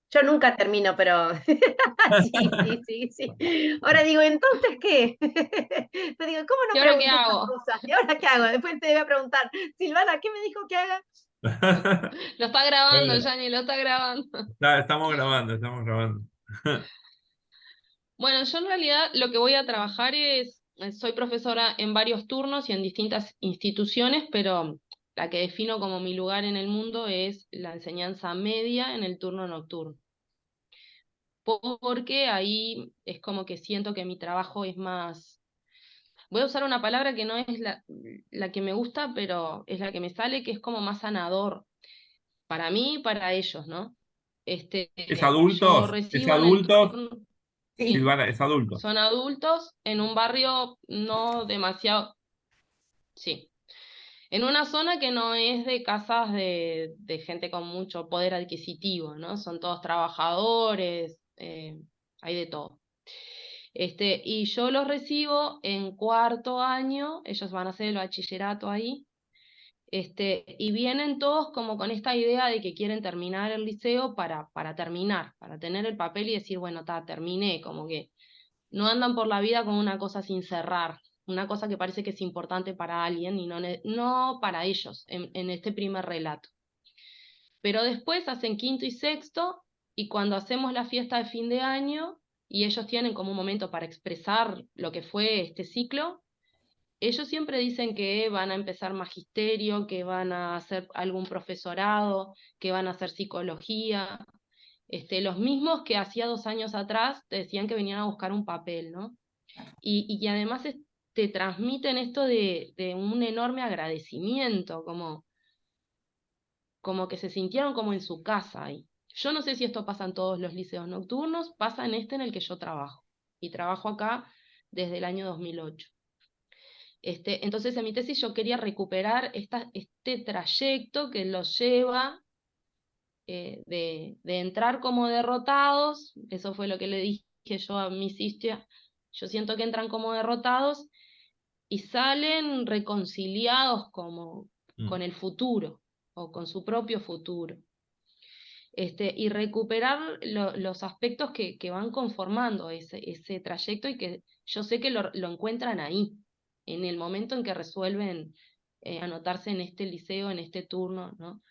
Yo nunca termino, pero sí, sí, sí, sí. Ahora digo, ¿entonces qué? Te digo, ¿cómo ¿Y no ahora qué pregunté estas hago? cosas? ¿Y ahora qué hago? Después te voy a preguntar, Silvana, ¿qué me dijo que haga? Lo está grabando, Bueno, Yani, lo está grabando. estamos grabando, estamos grabando. Bueno, yo en realidad lo que voy a trabajar es, soy profesora en varios turnos y en distintas instituciones, pero la que defino como mi lugar en el mundo es la enseñanza media en el turno nocturno. Porque ahí es como que siento que mi trabajo es más, voy a usar una palabra que no es la que me gusta, pero es la que me sale, que es como más sanador para mí y para ellos, ¿no? ¿Es Yo adultos? ¿Es recibo en el adultos? turno, sí, Silvana, ¿es adultos? son adultos en un barrio no demasiado, sí, en una zona que no es de casas de gente con mucho poder adquisitivo, ¿no? Son todos trabajadores, hay de todo. Y yo los recibo en cuarto año, ellos van a hacer el bachillerato ahí, y vienen todos como con esta idea de que quieren terminar el liceo para terminar, para tener el papel y decir, bueno, terminé, como que no andan por la vida con una cosa sin cerrar, una cosa que parece que es importante para alguien y no para ellos en este primer relato. Pero después hacen quinto y sexto, y cuando hacemos la fiesta de fin de año, y ellos tienen como un momento para expresar lo que fue este ciclo, ellos siempre dicen que van a empezar magisterio, que van a hacer algún profesorado, que van a hacer psicología, los mismos que hacía 2 años atrás te decían que venían a buscar un papel, ¿no? Y además te transmiten esto de un enorme agradecimiento, como que se sintieron como en su casa ahí. Yo no sé si esto pasa en todos los liceos nocturnos, pasa en este en el que yo trabajo, y trabajo acá desde el año 2008. Entonces en mi tesis yo quería recuperar este trayecto que los lleva de entrar como derrotados, eso fue lo que le dije yo a mis historias, yo siento que entran como derrotados y salen reconciliados como con el futuro, o con su propio futuro. Y recuperar los aspectos que van conformando ese trayecto y que yo sé que lo encuentran ahí, en el momento en que resuelven anotarse en este liceo, en este turno, ¿no?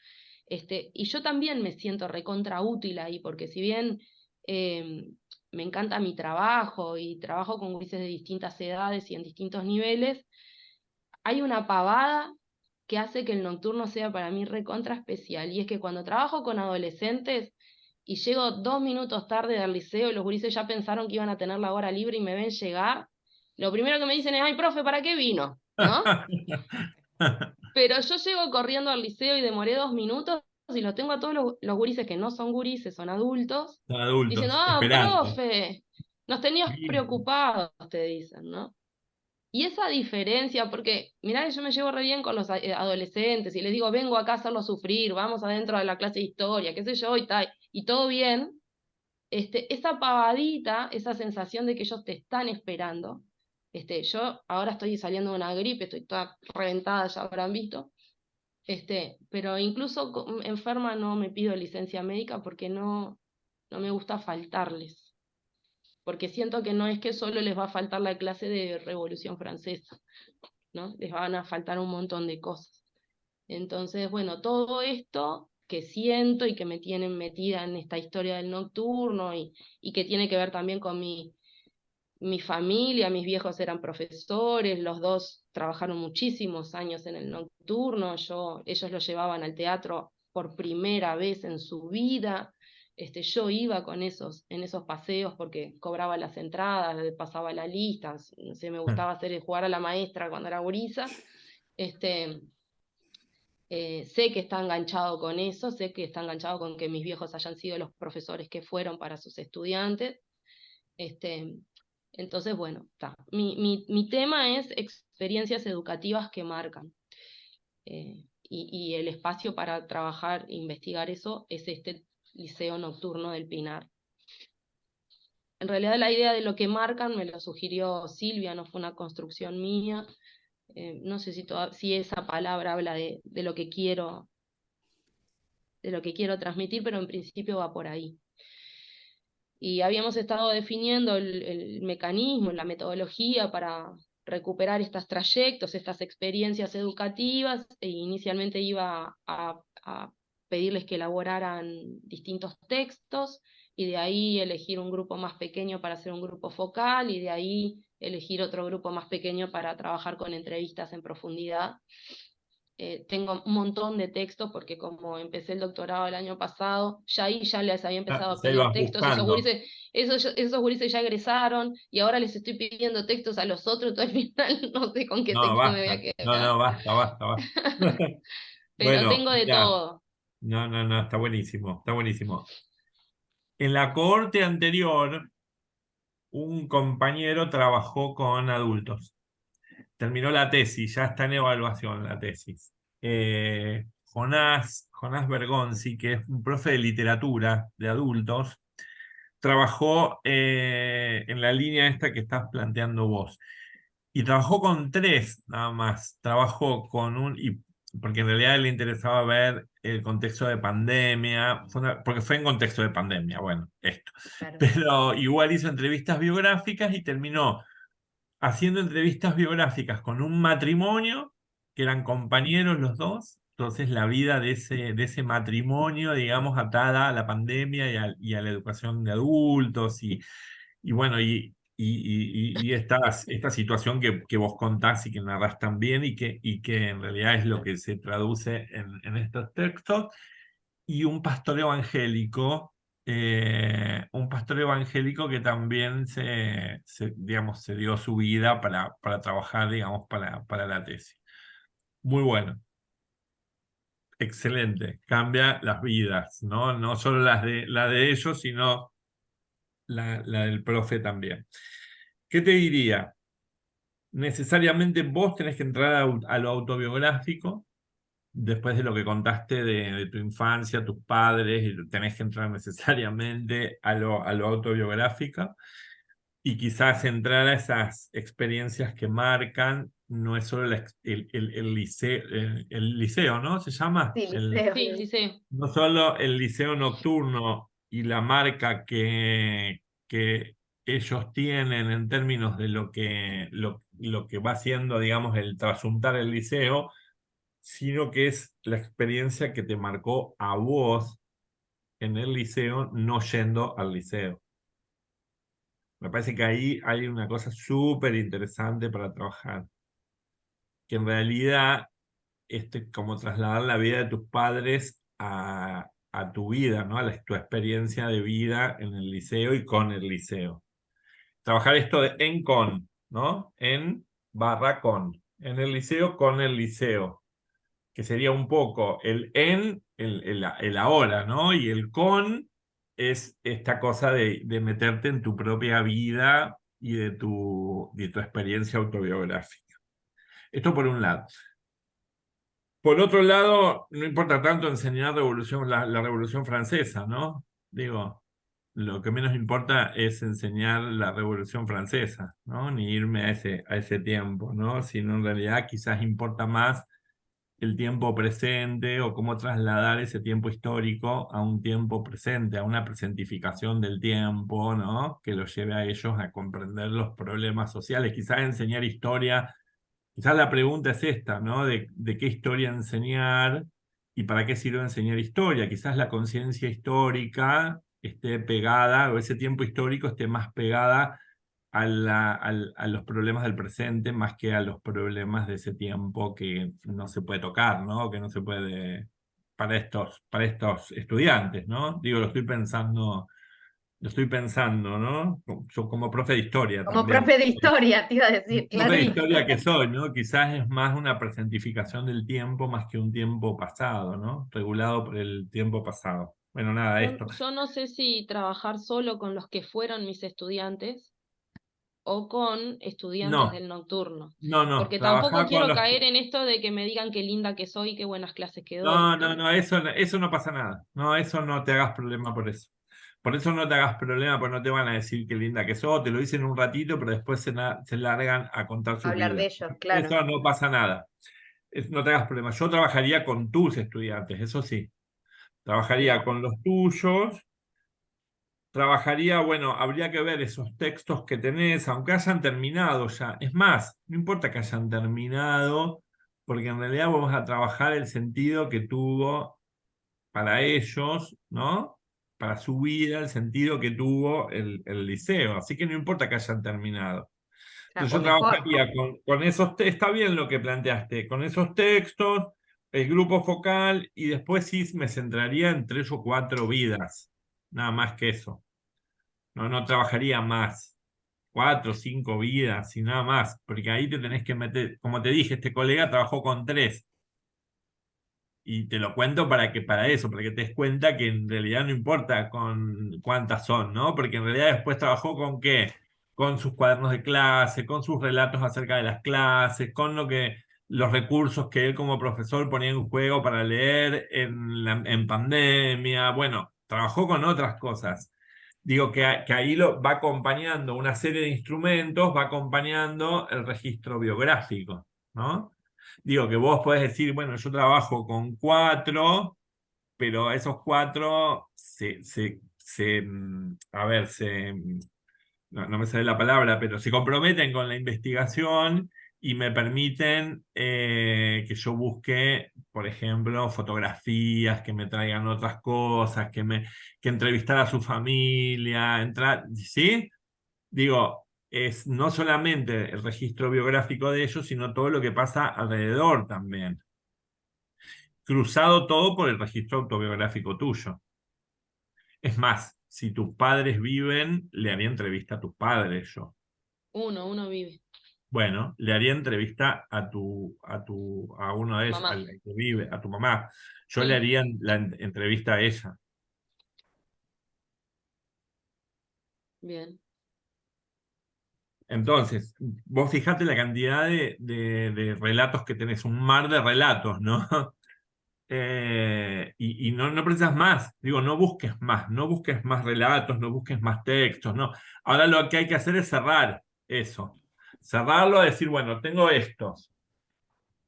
Y yo también me siento recontra útil ahí, porque si bien me encanta mi trabajo y trabajo con gurises de distintas edades y en distintos niveles, hay una pavada que hace que el nocturno sea para mí recontra especial, y es que cuando trabajo con adolescentes y llego 2 minutos tarde del liceo y los gurises ya pensaron que iban a tener la hora libre y me ven llegar, lo primero que me dicen es, ay, profe, ¿para qué vino? ¿No? Pero yo llego corriendo al liceo y demoré 2 minutos y los tengo a todos los gurises que no son gurises, son adultos, Son diciendo, adultos, ah, esperando. profe, nos tenías Sí. preocupados, te dicen, ¿no? Y esa diferencia, porque mirá que yo me llevo re bien con los adolescentes y les digo, vengo acá a hacerlos sufrir, vamos adentro de la clase de historia, qué sé yo, y tal, y todo bien, esa pavadita, esa sensación de que ellos te están esperando, yo ahora estoy saliendo de una gripe, estoy toda reventada, ya habrán visto, pero incluso enferma no me pido licencia médica porque no me gusta faltarles, porque siento que no es que solo les va a faltar la clase de Revolución Francesa, ¿no? Les van a faltar un montón de cosas. Entonces, bueno, todo esto que siento y que me tienen metida en esta historia del nocturno y que tiene que ver también con mi familia, mis viejos eran profesores, los dos trabajaron muchísimos años en el nocturno, ellos lo llevaban al teatro por primera vez en su vida, yo iba en esos paseos porque cobraba las entradas, pasaba la lista, no sé, me gustaba jugar a la maestra cuando era gurisa. Sé que está enganchado con eso, sé que está enganchado con que mis viejos hayan sido los profesores que fueron para sus estudiantes. Entonces, bueno, está. Mi tema es experiencias educativas que marcan. Y el espacio para trabajar e investigar eso es este Liceo Nocturno del Pinar. En realidad la idea de lo que marcan me lo sugirió Silvia, no fue una construcción mía. No sé si esa palabra habla de lo que quiero transmitir, pero en principio va por ahí. Y habíamos estado definiendo el mecanismo, la metodología para recuperar estos trayectos, estas experiencias educativas, e inicialmente iba a pedirles que elaboraran distintos textos, y de ahí elegir un grupo más pequeño para hacer un grupo focal, y de ahí elegir otro grupo más pequeño para trabajar con entrevistas en profundidad. Tengo un montón de textos porque como empecé el doctorado el año pasado, ya ahí ya les había empezado a Se pedir ibas textos, buscando. esos gurises ya egresaron y ahora les estoy pidiendo textos a los otros, entonces al final no sé con qué No, texto me voy a basta. No, quedar. no, basta, basta, basta. Pero Bueno, tengo de mira, todo. no, no, no, está buenísimo, está buenísimo. En la cohorte anterior, un compañero trabajó con adultos. Terminó la tesis, ya está en evaluación la tesis. Jonás Bergonzi, que es un profe de literatura de adultos, trabajó en la línea esta que estás planteando vos. Y trabajó con tres nada más. Trabajó con porque en realidad le interesaba ver el contexto de pandemia, porque fue en contexto de pandemia, bueno, esto. Claro. Pero igual hizo entrevistas biográficas y terminó haciendo entrevistas biográficas con un matrimonio, que eran compañeros los dos. Entonces la vida de ese matrimonio, digamos, atada a la pandemia y a la educación de adultos y bueno, y esta situación que vos contás y que narrás también y que en realidad es lo que se traduce en estos textos, y un pastor evangélico que también digamos, se dio su vida para trabajar, digamos, para la tesis. Muy bueno. Excelente. Cambia las vidas, ¿no? No solo la de ellos, sino la del profe también. ¿Qué te diría? Necesariamente vos tenés que entrar a lo autobiográfico, después de lo que contaste de tu infancia, tus padres, y tenés que entrar necesariamente a lo autobiográfico, y quizás entrar a esas experiencias que marcan, no es solo el liceo, el liceo, ¿no? ¿Se llama? Sí, liceo. Sí, sí. No solo el liceo nocturno y la marca que ellos tienen en términos de lo que va siendo, digamos, el trasuntar el liceo, sino que es la experiencia que te marcó a vos en el liceo, no yendo al liceo. Me parece que ahí hay una cosa súper interesante para trabajar, que en realidad como trasladar la vida de tus padres a tu vida, ¿no? Tu experiencia de vida en el liceo y con el liceo. Trabajar esto de en con, ¿no? En barra con. En el liceo con el liceo, que sería un poco el en, el ahora, ¿no? Y el con es esta cosa de meterte en tu propia vida y de tu experiencia autobiográfica. Esto por un lado. Por otro lado, no importa tanto enseñar la Revolución Francesa, ¿no? Digo, lo que menos importa es enseñar la Revolución Francesa, ¿no? Ni irme a ese tiempo, ¿no? Sino en realidad quizás importa más el tiempo presente o cómo trasladar ese tiempo histórico a un tiempo presente, a una presentificación del tiempo, ¿no? Que los lleve a ellos a comprender los problemas sociales. Quizás enseñar historia. Quizás la pregunta es esta, ¿no? De qué historia enseñar y para qué sirve enseñar historia. Quizás la conciencia histórica esté pegada, o ese tiempo histórico esté más pegada a los problemas del presente más que a los problemas de ese tiempo que no se puede tocar, ¿no? Que no se puede para estos estudiantes, ¿no? Digo, lo estoy pensando, ¿no? Yo como profe de historia Como también. profe de historia, te iba a decir, Profe claro. de historia que soy, ¿no? Quizás es más una presentificación del tiempo más que un tiempo pasado, ¿no? Regulado por el tiempo pasado. Bueno, nada, esto. Yo no sé si trabajar solo con los que fueron mis estudiantes o con estudiantes No, del nocturno, no, porque tampoco trabajar con quiero los... caer en esto de que me digan qué linda que soy y qué buenas clases que doy. No, eso no pasa nada. No, eso no te hagas problema por eso. Por eso no te hagas problema, porque no te van a decir qué linda que sos, te lo dicen un ratito, pero después se largan a contar sus Hablar de vidas. ellos, claro. Eso no pasa nada. No te hagas problema. Yo trabajaría con tus estudiantes, eso sí. Bien. Trabajaría con los tuyos. Trabajaría, bueno, habría que ver esos textos que tenés, aunque hayan terminado ya. Es más, no importa que hayan terminado, porque en realidad vamos a trabajar el sentido que tuvo para ellos, ¿no? Para su vida, el sentido que tuvo el liceo. Así que no importa que hayan terminado. Entonces O yo mejor, trabajaría con esos textos, está bien lo que planteaste, con esos textos, el grupo focal, y después sí me centraría en 3 o 4 vidas, nada más que eso. No trabajaría más, 4 o 5 vidas y nada más, porque ahí te tenés que meter, como te dije, este colega trabajó con 3. Y te lo cuento para eso, para que te des cuenta que en realidad no importa con cuántas son, ¿no? Porque en realidad después trabajó con qué, con sus cuadernos de clase, con sus relatos acerca de las clases, con los recursos que él como profesor ponía en juego para leer en pandemia. Bueno, trabajó con otras cosas. Digo que ahí va acompañando una serie de instrumentos, va acompañando el registro biográfico, ¿no? Digo que vos podés decir, bueno, yo trabajo con 4, pero esos 4 a ver, no me sale la palabra, pero se comprometen con la investigación y me permiten que yo busque, por ejemplo, fotografías, que me traigan otras cosas, que entrevistar a su familia, ¿sí? Digo, es no solamente el registro biográfico de ellos, sino todo lo que pasa alrededor también. Cruzado todo por el registro autobiográfico tuyo. Es más, si tus padres viven, le haría entrevista a tus padres yo. Uno vive. Bueno, le haría entrevista a uno de ellos, Mamá. al que vive, a tu mamá. Yo le Sí, haría la entrevista a ella. bien. Entonces, vos fijate la cantidad de relatos que tenés, un mar de relatos, ¿no? Y no precisas más, digo, no busques más relatos, no busques más textos, no. Ahora lo que hay que hacer es cerrar eso. Cerrarlo, decir, bueno, tengo estos.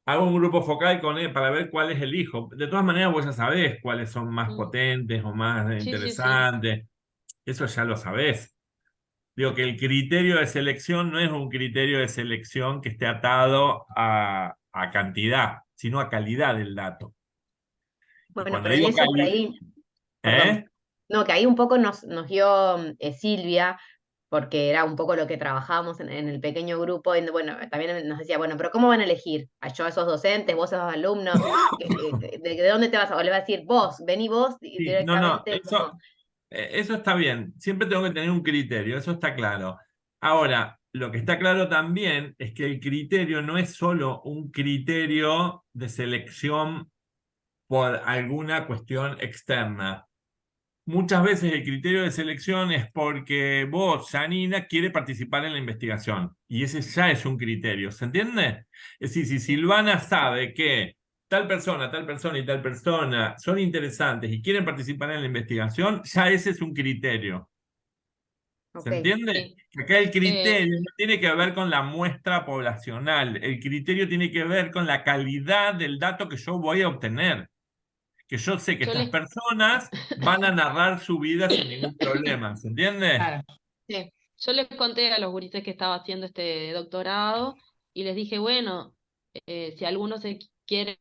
Hago un grupo focal con él para ver cuál es el hijo. De todas maneras, vos ya sabés cuáles son más Mm. potentes o más Sí, sí, sí. interesantes. Eso ya lo sabés. Digo que el criterio de selección no es un criterio de selección que esté atado a cantidad, sino a calidad del dato. Y bueno, cuando pero en digo eso por calidad, ahí, perdón. ¿eh? No, que ahí un poco nos dio Silvia, porque era un poco lo que trabajábamos en el pequeño grupo, y bueno, también nos decía, bueno, pero ¿cómo van a elegir? ¿A yo a esos docentes, vos a esos alumnos? ¿De dónde te vas a...? O le va a decir, vos, vení vos Sí, no, directamente como... eso está bien. Siempre tengo que tener un criterio, eso está claro. Ahora, lo que está claro también es que el criterio no es solo un criterio de selección por alguna cuestión externa. Muchas veces el criterio de selección es porque vos, Janina, quiere participar en la investigación. Y ese ya es un criterio, ¿se entiende? Es decir, si Silvana sabe que tal persona y tal persona son interesantes y quieren participar en la investigación, ya ese es un criterio. ¿Se Ok, entiende? Sí. Acá el Eh, criterio no tiene que ver con la muestra poblacional, el criterio tiene que ver con la calidad del dato que yo voy a obtener. Que yo sé que yo estas les... personas van a narrar su vida sin ningún problema, ¿se entiende? Claro. Sí. Yo les conté a los gurises que estaba haciendo este doctorado y les dije, bueno, si alguno se quiere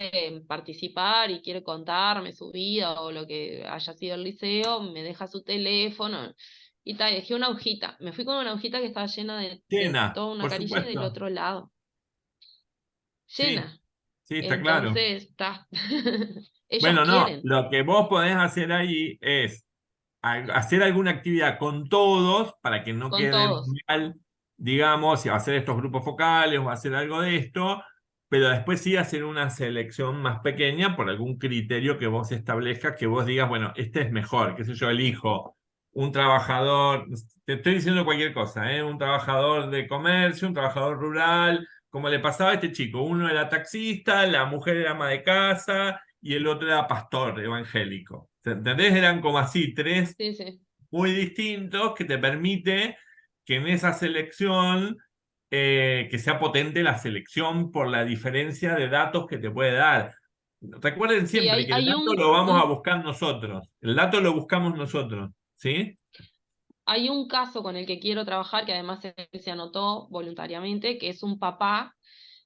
participar y quiere contarme su vida o lo que haya sido el liceo, me deja su teléfono y tal. Dejé una hojita. Me fui con una hojita que estaba llena de Llena, toda una por carilla y del supuesto. otro lado, Sí, llena. sí, está claro. Entonces, está. Ellos Bueno, no, quieren, lo que vos podés hacer ahí es hacer alguna actividad con todos para que no con queden todos. mal, digamos, si va a hacer estos grupos focales o hacer algo de esto, pero después sí hacer una selección más pequeña por algún criterio que vos establezcas, que vos digas, bueno, este es mejor, qué sé yo, elijo un trabajador, te estoy diciendo cualquier cosa, ¿eh? Un trabajador de comercio, un trabajador rural, como le pasaba a este chico, uno era taxista, la mujer era ama de casa y el otro era pastor evangélico. ¿Entendés? Eran como así, tres Sí, sí. muy distintos que te permite que en esa selección, que sea potente la selección por la diferencia de datos que te puede dar. Recuerden Sí, siempre que el hay dato lo vamos a buscar nosotros, el dato lo buscamos nosotros, ¿sí? hay un caso con el que quiero trabajar, que además él se anotó voluntariamente, que es un papá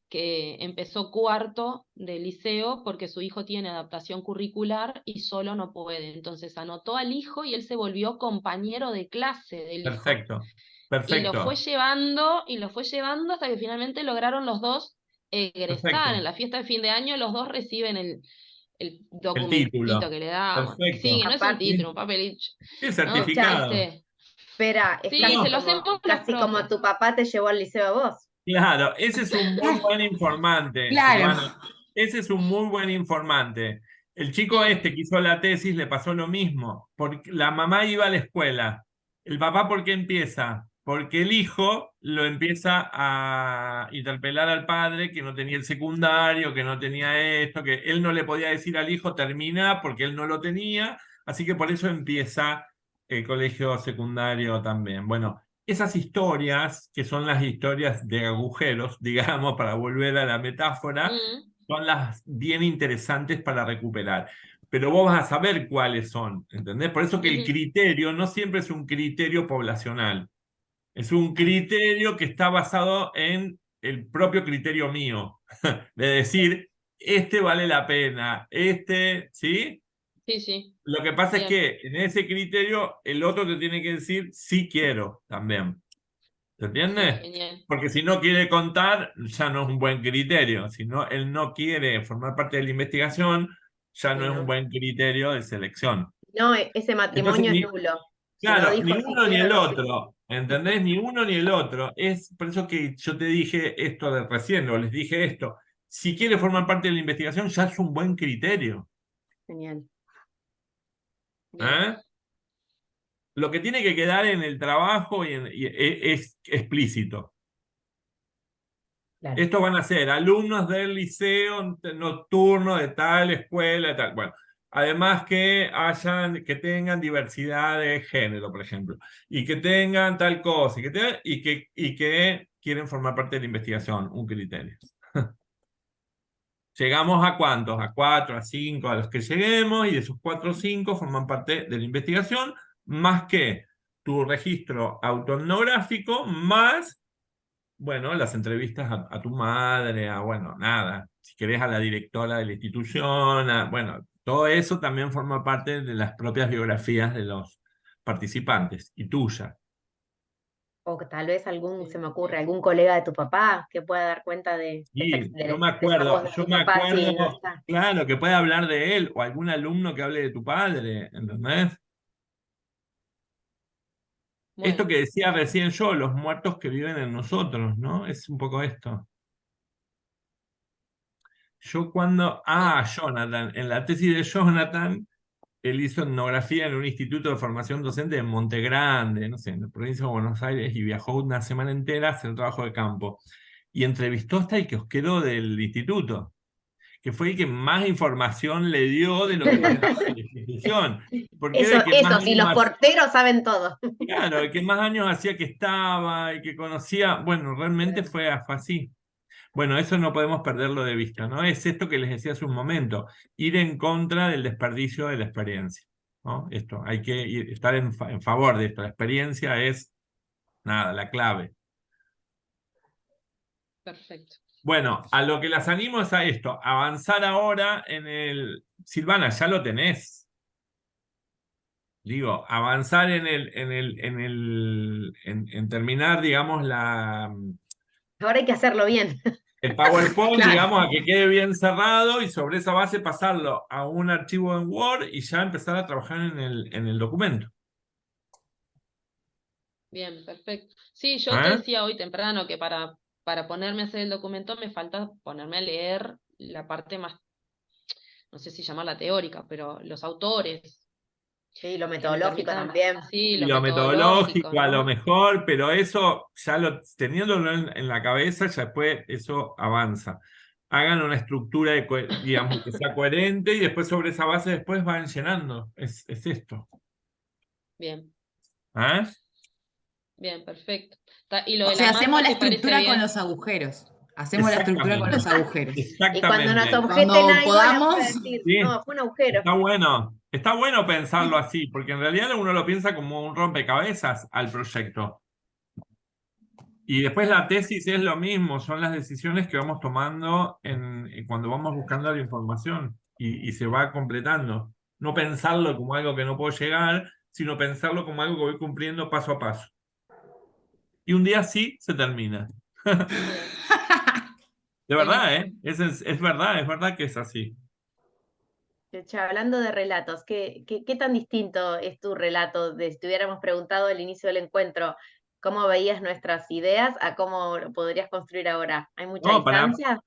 que empezó cuarto de liceo porque su hijo tiene adaptación curricular y solo no puede. Entonces anotó al hijo y él se volvió compañero de clase del hijo. Perfecto, Y lo fue perfecto, llevando, y lo fue llevando hasta que finalmente lograron los dos egresar. En perfecto. la fiesta de fin de año los dos reciben el El documentito título, que le daban. Sí, perfecto. que no es un Aparte, título, Sí, un papelito, sí, ¿no? escucha, certificado. espera, es Sí, se No, lo hacemos los casi como profes. tu papá te llevó al liceo a vos. claro, ese es un muy buen informante, Claro. Silvana. Ese es un muy buen informante. El chico Mm, este que hizo la tesis le pasó lo mismo, porque la mamá iba a la escuela. El papá, ¿por qué empieza? Porque el hijo lo empieza a interpelar al padre que no tenía el secundario, que no tenía esto, que él no le podía decir al hijo termina porque él no lo tenía, así que por eso empieza el colegio secundario también. Bueno, esas historias, que son las historias de agujeros, digamos, para volver a la metáfora, mm, son las bien interesantes para recuperar. Pero vos vas a saber cuáles son, ¿entendés? Por eso que el ujú. criterio no siempre es un criterio poblacional, es un criterio que está basado en el propio criterio mío, de decir, este vale la pena, este, ¿sí? Sí, sí, Lo que pasa es bien, que en ese criterio el otro te tiene que decir, sí quiero también. ¿Se sí, entiende? genial, Porque si no quiere contar, ya no es un buen criterio. Si no, él no quiere formar parte de la investigación, ya no Y es un no, buen criterio de selección. no, ese Entonces, matrimonio es nulo. Si no claro, ni dijo sí uno ni quiero, el no sí. otro. ¿Entendés? Ni uno ni el otro. Es por eso que yo te dije esto de recién, o les dije esto. Si quiere formar parte de la investigación, ya es un buen criterio. Genial, bien, ¿Eh? Lo que tiene que quedar en el trabajo es explícito. claro. Estos van a ser alumnos del liceo nocturno de tal escuela, de tal. Bueno, además que tengan diversidad de género, por ejemplo, y que tengan tal cosa, y que quieren formar parte de la investigación, un criterio. ¿Llegamos a cuántos? A 4, a 5, a los que lleguemos, y de esos 4 o 5 forman parte de la investigación, más que tu registro autoetnográfico, más bueno, las entrevistas a tu madre, bueno, nada, si querés a la directora de la institución, bueno, todo eso también forma parte de las propias biografías de los participantes y tuya. O que tal vez se sí, me ocurre, bien. algún colega de tu papá que pueda dar cuenta Y de esa voz de yo tu me papá si no acuerdo, está. claro, que puede hablar de él o algún alumno que hable de tu padre, ¿entendés? Esto Bueno, que decía recién yo, los muertos que viven en nosotros, ¿no? Es un poco esto. bien, Jonathan, en la tesis de Jonathan, él hizo etnografía en un instituto de formación docente en Monte Grande, no sé, en la provincia de Buenos Aires, y viajó una semana entera a hacer trabajo de campo. Y entrevistó hasta el kiosquero del instituto, que fue el que más información le dio de lo que pasaba en la institución. Porque era el que más Eso, sí, años los porteros saben todo. claro, el que más años hacía que estaba, el que conocía, bueno, realmente Claro. fue así. Bueno, eso no podemos perderlo de vista, ¿no? Es esto que les decía hace un momento, ir en contra del desperdicio de la experiencia, ¿no? Esto, hay que estar en favor de esto. La experiencia es, nada, la clave. perfecto. Bueno, a lo que las animo es a esto, avanzar ahora Silvana, ya lo tenés. Digo, avanzar en terminar, digamos, Ahora hay que hacerlo bien. el PowerPoint, Claro. digamos, a que quede bien cerrado y sobre esa base pasarlo a un archivo en Word y ya empezar a trabajar en el documento. Bien, perfecto. Sí, yo te ¿Eh? decía hoy temprano que para ponerme a hacer el documento me falta ponerme a leer la parte más, no sé si llamarla teórica, pero los autores, Sí, lo que me metodológico permitan, también. sí, Y lo lo metodológico, metodológico a lo ¿no? mejor, pero eso, teniéndolo en la cabeza, ya después eso avanza. Hagan una estructura, digamos, que sea coherente y después sobre esa base después van llenando. Es esto. Bien, ¿Ah? bien, perfecto. Y lo O de sea, la hacemos marca, la ¿te parece estructura con bien? los agujeros. Hacemos la estructura con Exactamente. los agujeros. Y cuando nos Exactamente. objeten Cuando algo, le vamos a podamos, decir, Sí, no, fue un agujero. está bueno. Está bueno pensarlo así, porque en realidad uno lo piensa como un rompecabezas al proyecto. Y después la tesis es lo mismo, son las decisiones que vamos tomando cuando vamos buscando la información y se va completando. No pensarlo como algo que no puedo llegar, sino pensarlo como algo que voy cumpliendo paso a paso. Y un día sí se termina. Bien. De Em, verdad, ¿eh? Es verdad que es así. Che, hablando de relatos, ¿qué tan distinto es tu relato de si te hubiéramos preguntado al inicio del encuentro cómo veías nuestras ideas a cómo lo podrías construir ahora? ¿Hay mucha No, distancia?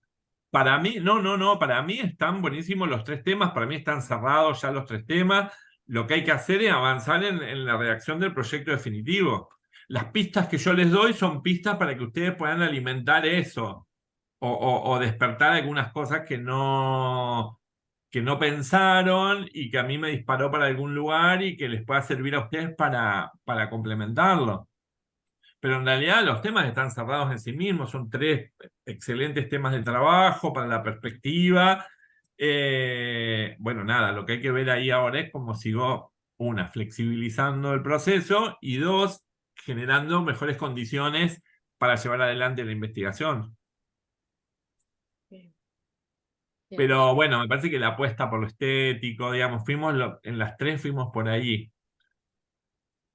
para mí, no, para mí están buenísimos los tres temas, para mí están cerrados ya los tres temas. Lo que hay que hacer es avanzar en la redacción del proyecto definitivo. Las pistas que yo les doy son pistas para que ustedes puedan alimentar eso o despertar algunas cosas que no pensaron y que a mí me disparó para algún lugar y que les pueda servir a ustedes para complementarlo. Pero en realidad los temas están cerrados en sí mismos, son tres excelentes temas de trabajo para la perspectiva. Bueno, nada, lo que hay que ver ahí ahora es cómo sigo, una, flexibilizando el proceso y dos, generando mejores condiciones para llevar adelante la investigación. bien. Pero bueno, me parece que la apuesta por lo estético, digamos, en las tres fuimos por ahí.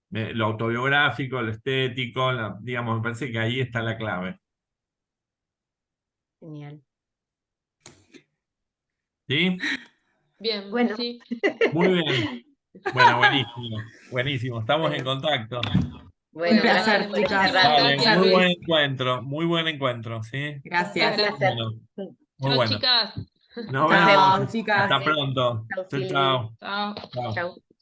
Lo autobiográfico, lo estético, digamos, me parece que ahí está la clave. Genial. ¿Sí? Bien, Bueno, sí. Muy bien. Bueno, buenísimo. Buenísimo. Estamos en bueno, contacto. un bueno, placer, gracias por este chicas. Muchísimas rato. Dale, gracias, muy Luis. buen encuentro. Muy buen encuentro, ¿sí? Muchas Gracias. Un placer. gracias. Bueno, muy Chao, bueno. chicas. Nos Nos vemos. Chao, vemos. chicas. Hasta pronto. Chau, Chau, Silvi. chau. Chao. Chau. Chau.